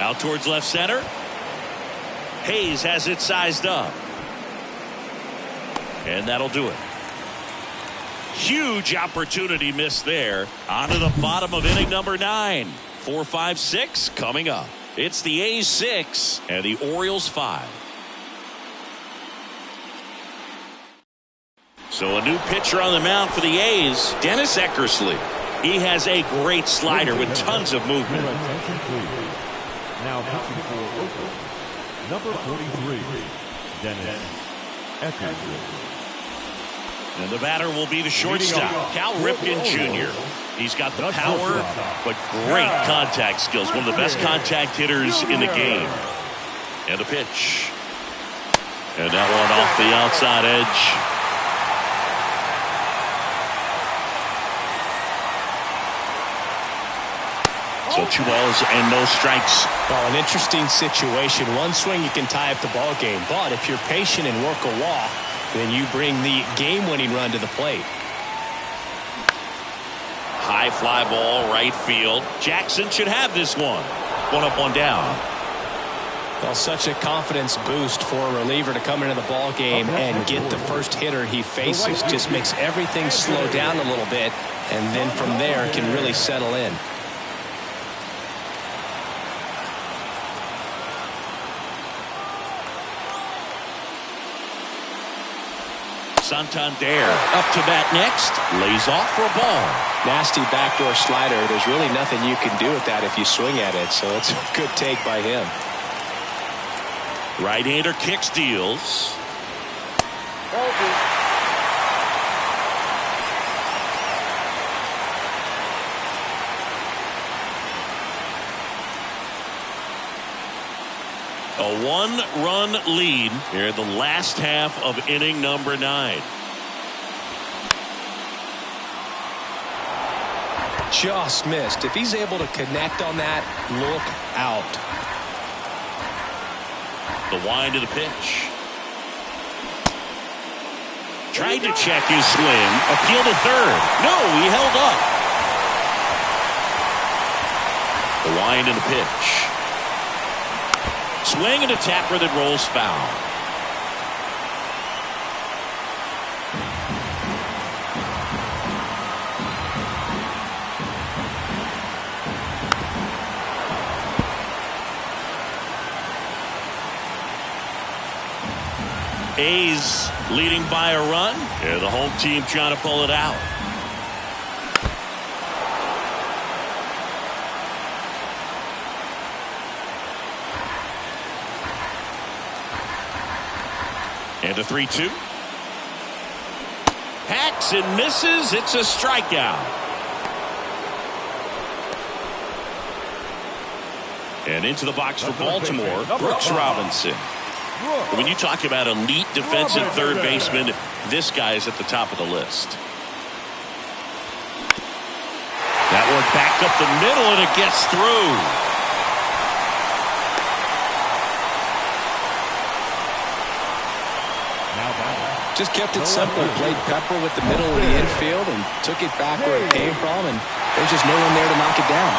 Out towards left center. Hayes has it sized up. And that'll do it. Huge opportunity missed there. On to the bottom of inning number 9. 4, 5, 6 coming up. It's the A's 6 and the Orioles 5. So a new pitcher on the mound for the A's, Dennis Eckersley. He has a great slider with tons of movement. Now pitching for Oakland, number 43, Dennis Eckersley. And the batter will be the shortstop, Cal Ripken Jr. He's got the power, but great contact skills. One of the best contact hitters in the game. And a pitch. And that one off the outside edge. So 2 balls and no strikes. Well, an interesting situation. One swing you can tie up the ball game, but if you're patient and work a walk, then you bring the game-winning run to the plate. High fly ball, right field. Jackson should have this one. 1 up, 1 down. Well, such a confidence boost for a reliever to come into the ball game and get the first hitter he faces. Just makes everything slow down a little bit, and then from there it can really settle in. Santander up to bat next. Lays off for a ball. Nasty backdoor slider. There's really nothing you can do with that if you swing at it. So it's a good take by him. Right-hander kicks, deals. A 1-run lead here in the last half of inning number 9. Just missed. If he's able to connect on that, look out. The wind of the pitch. Tried to check his swing. Appeal to third. No, he held up. The wind of the pitch. Swing and a tapper that rolls foul. A's leading by a run. The home team trying to pull it out. And the 3-2. Hacks and misses. It's a strikeout. And into the box for Baltimore, Brooks Robinson. When you talk about elite defensive third baseman, this guy is at the top of the list. That one backed up the middle, and it gets through. Just kept it simple. Played pepper with the middle of the infield and took it back where it came from, and there's just no one there to knock it down.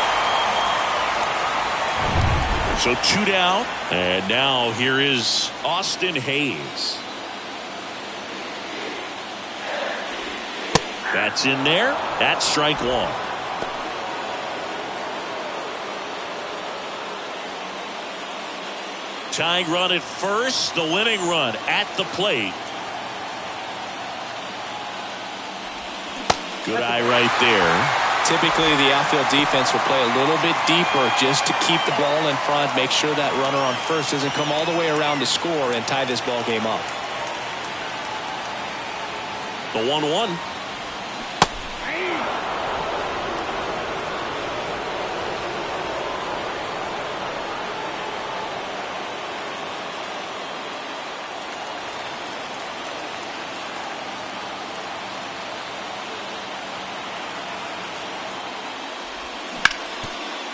So 2 down, and now here is Austin Hayes. That's in there. That's strike one. Tying run at first, the winning run at the plate. Good eye right there. Typically, the outfield defense will play a little bit deeper just to keep the ball in front, make sure that runner on first doesn't come all the way around to score and tie this ball game up. The 1-1.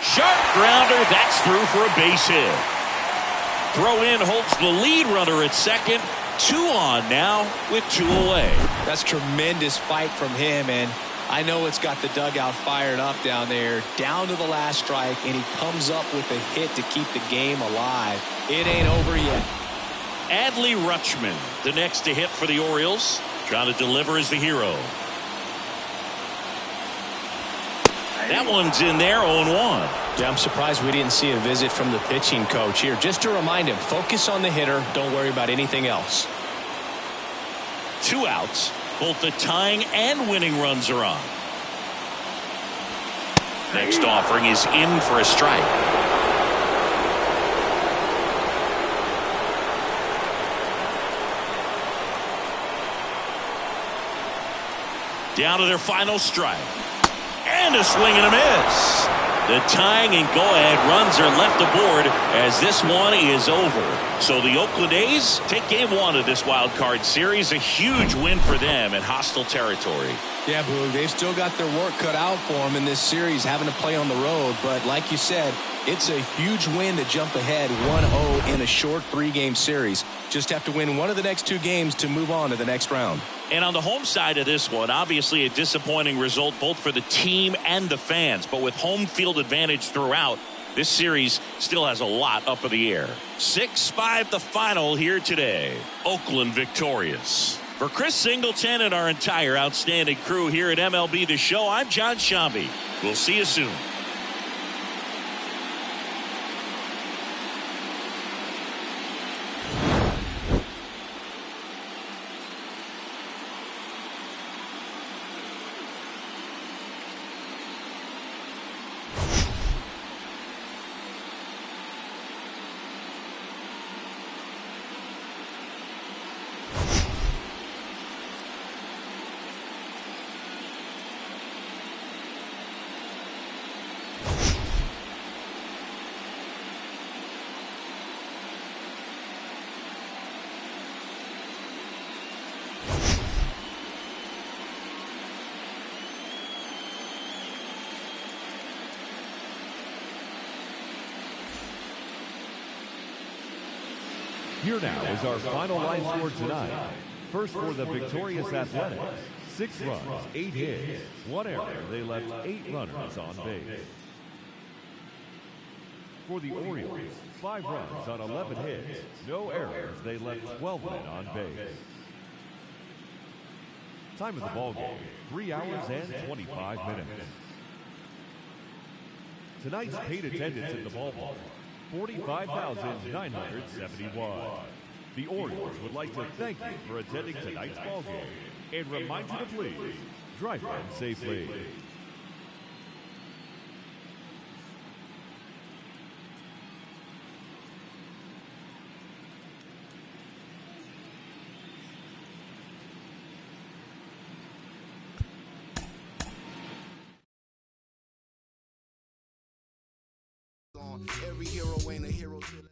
Sharp grounder, that's through for a base hit. Throw in holds the lead runner at second. 2 on now with 2 away. That's tremendous fight from him, and I know it's got the dugout fired up down there. Down to the last strike, and he comes up with a hit to keep the game alive. It ain't over yet. Adley Rutschman, the next to hit for the Orioles. Trying to deliver as the hero. That one's in there, 0-1. Yeah, I'm surprised we didn't see a visit from the pitching coach here. Just to remind him, focus on the hitter. Don't worry about anything else. 2 outs. Both the tying and winning runs are on. Next offering is in for a strike. Down to their final strike. And a swing and a miss. The tying and go-ahead runs are left aboard as this one is over. So the Oakland A's take game 1 of this wild card series. A huge win for them in hostile territory. Yeah, Boog, they've still got their work cut out for them in this series, having to play on the road. But like you said, it's a huge win to jump ahead 1-0 in a short 3-game series. Just have to win one of the next 2 games to move on to the next round. And on the home side of this one, obviously a disappointing result both for the team and the fans. But with home field advantage throughout, this series still has a lot up in the air. 6-5 the final here today. Oakland victorious. For Chris Singleton and our entire outstanding crew here at MLB The Show, I'm John Shambi. We'll see you soon. Here now is our final line score tonight. First for the victorious Athletics, 6 runs, 8 hits, 1 error. They left 8 runners on base. For the Orioles, 5 runs on 11 hits, no errors. They left 12 men on base. Time of the ball game, 3 hours and 25 minutes. Tonight's paid attendance at the ballpark, 45,971. The Orioles would like to thank you for attending tonight's ball game and remind you to please drive home safely. star. Every hero ain't a hero till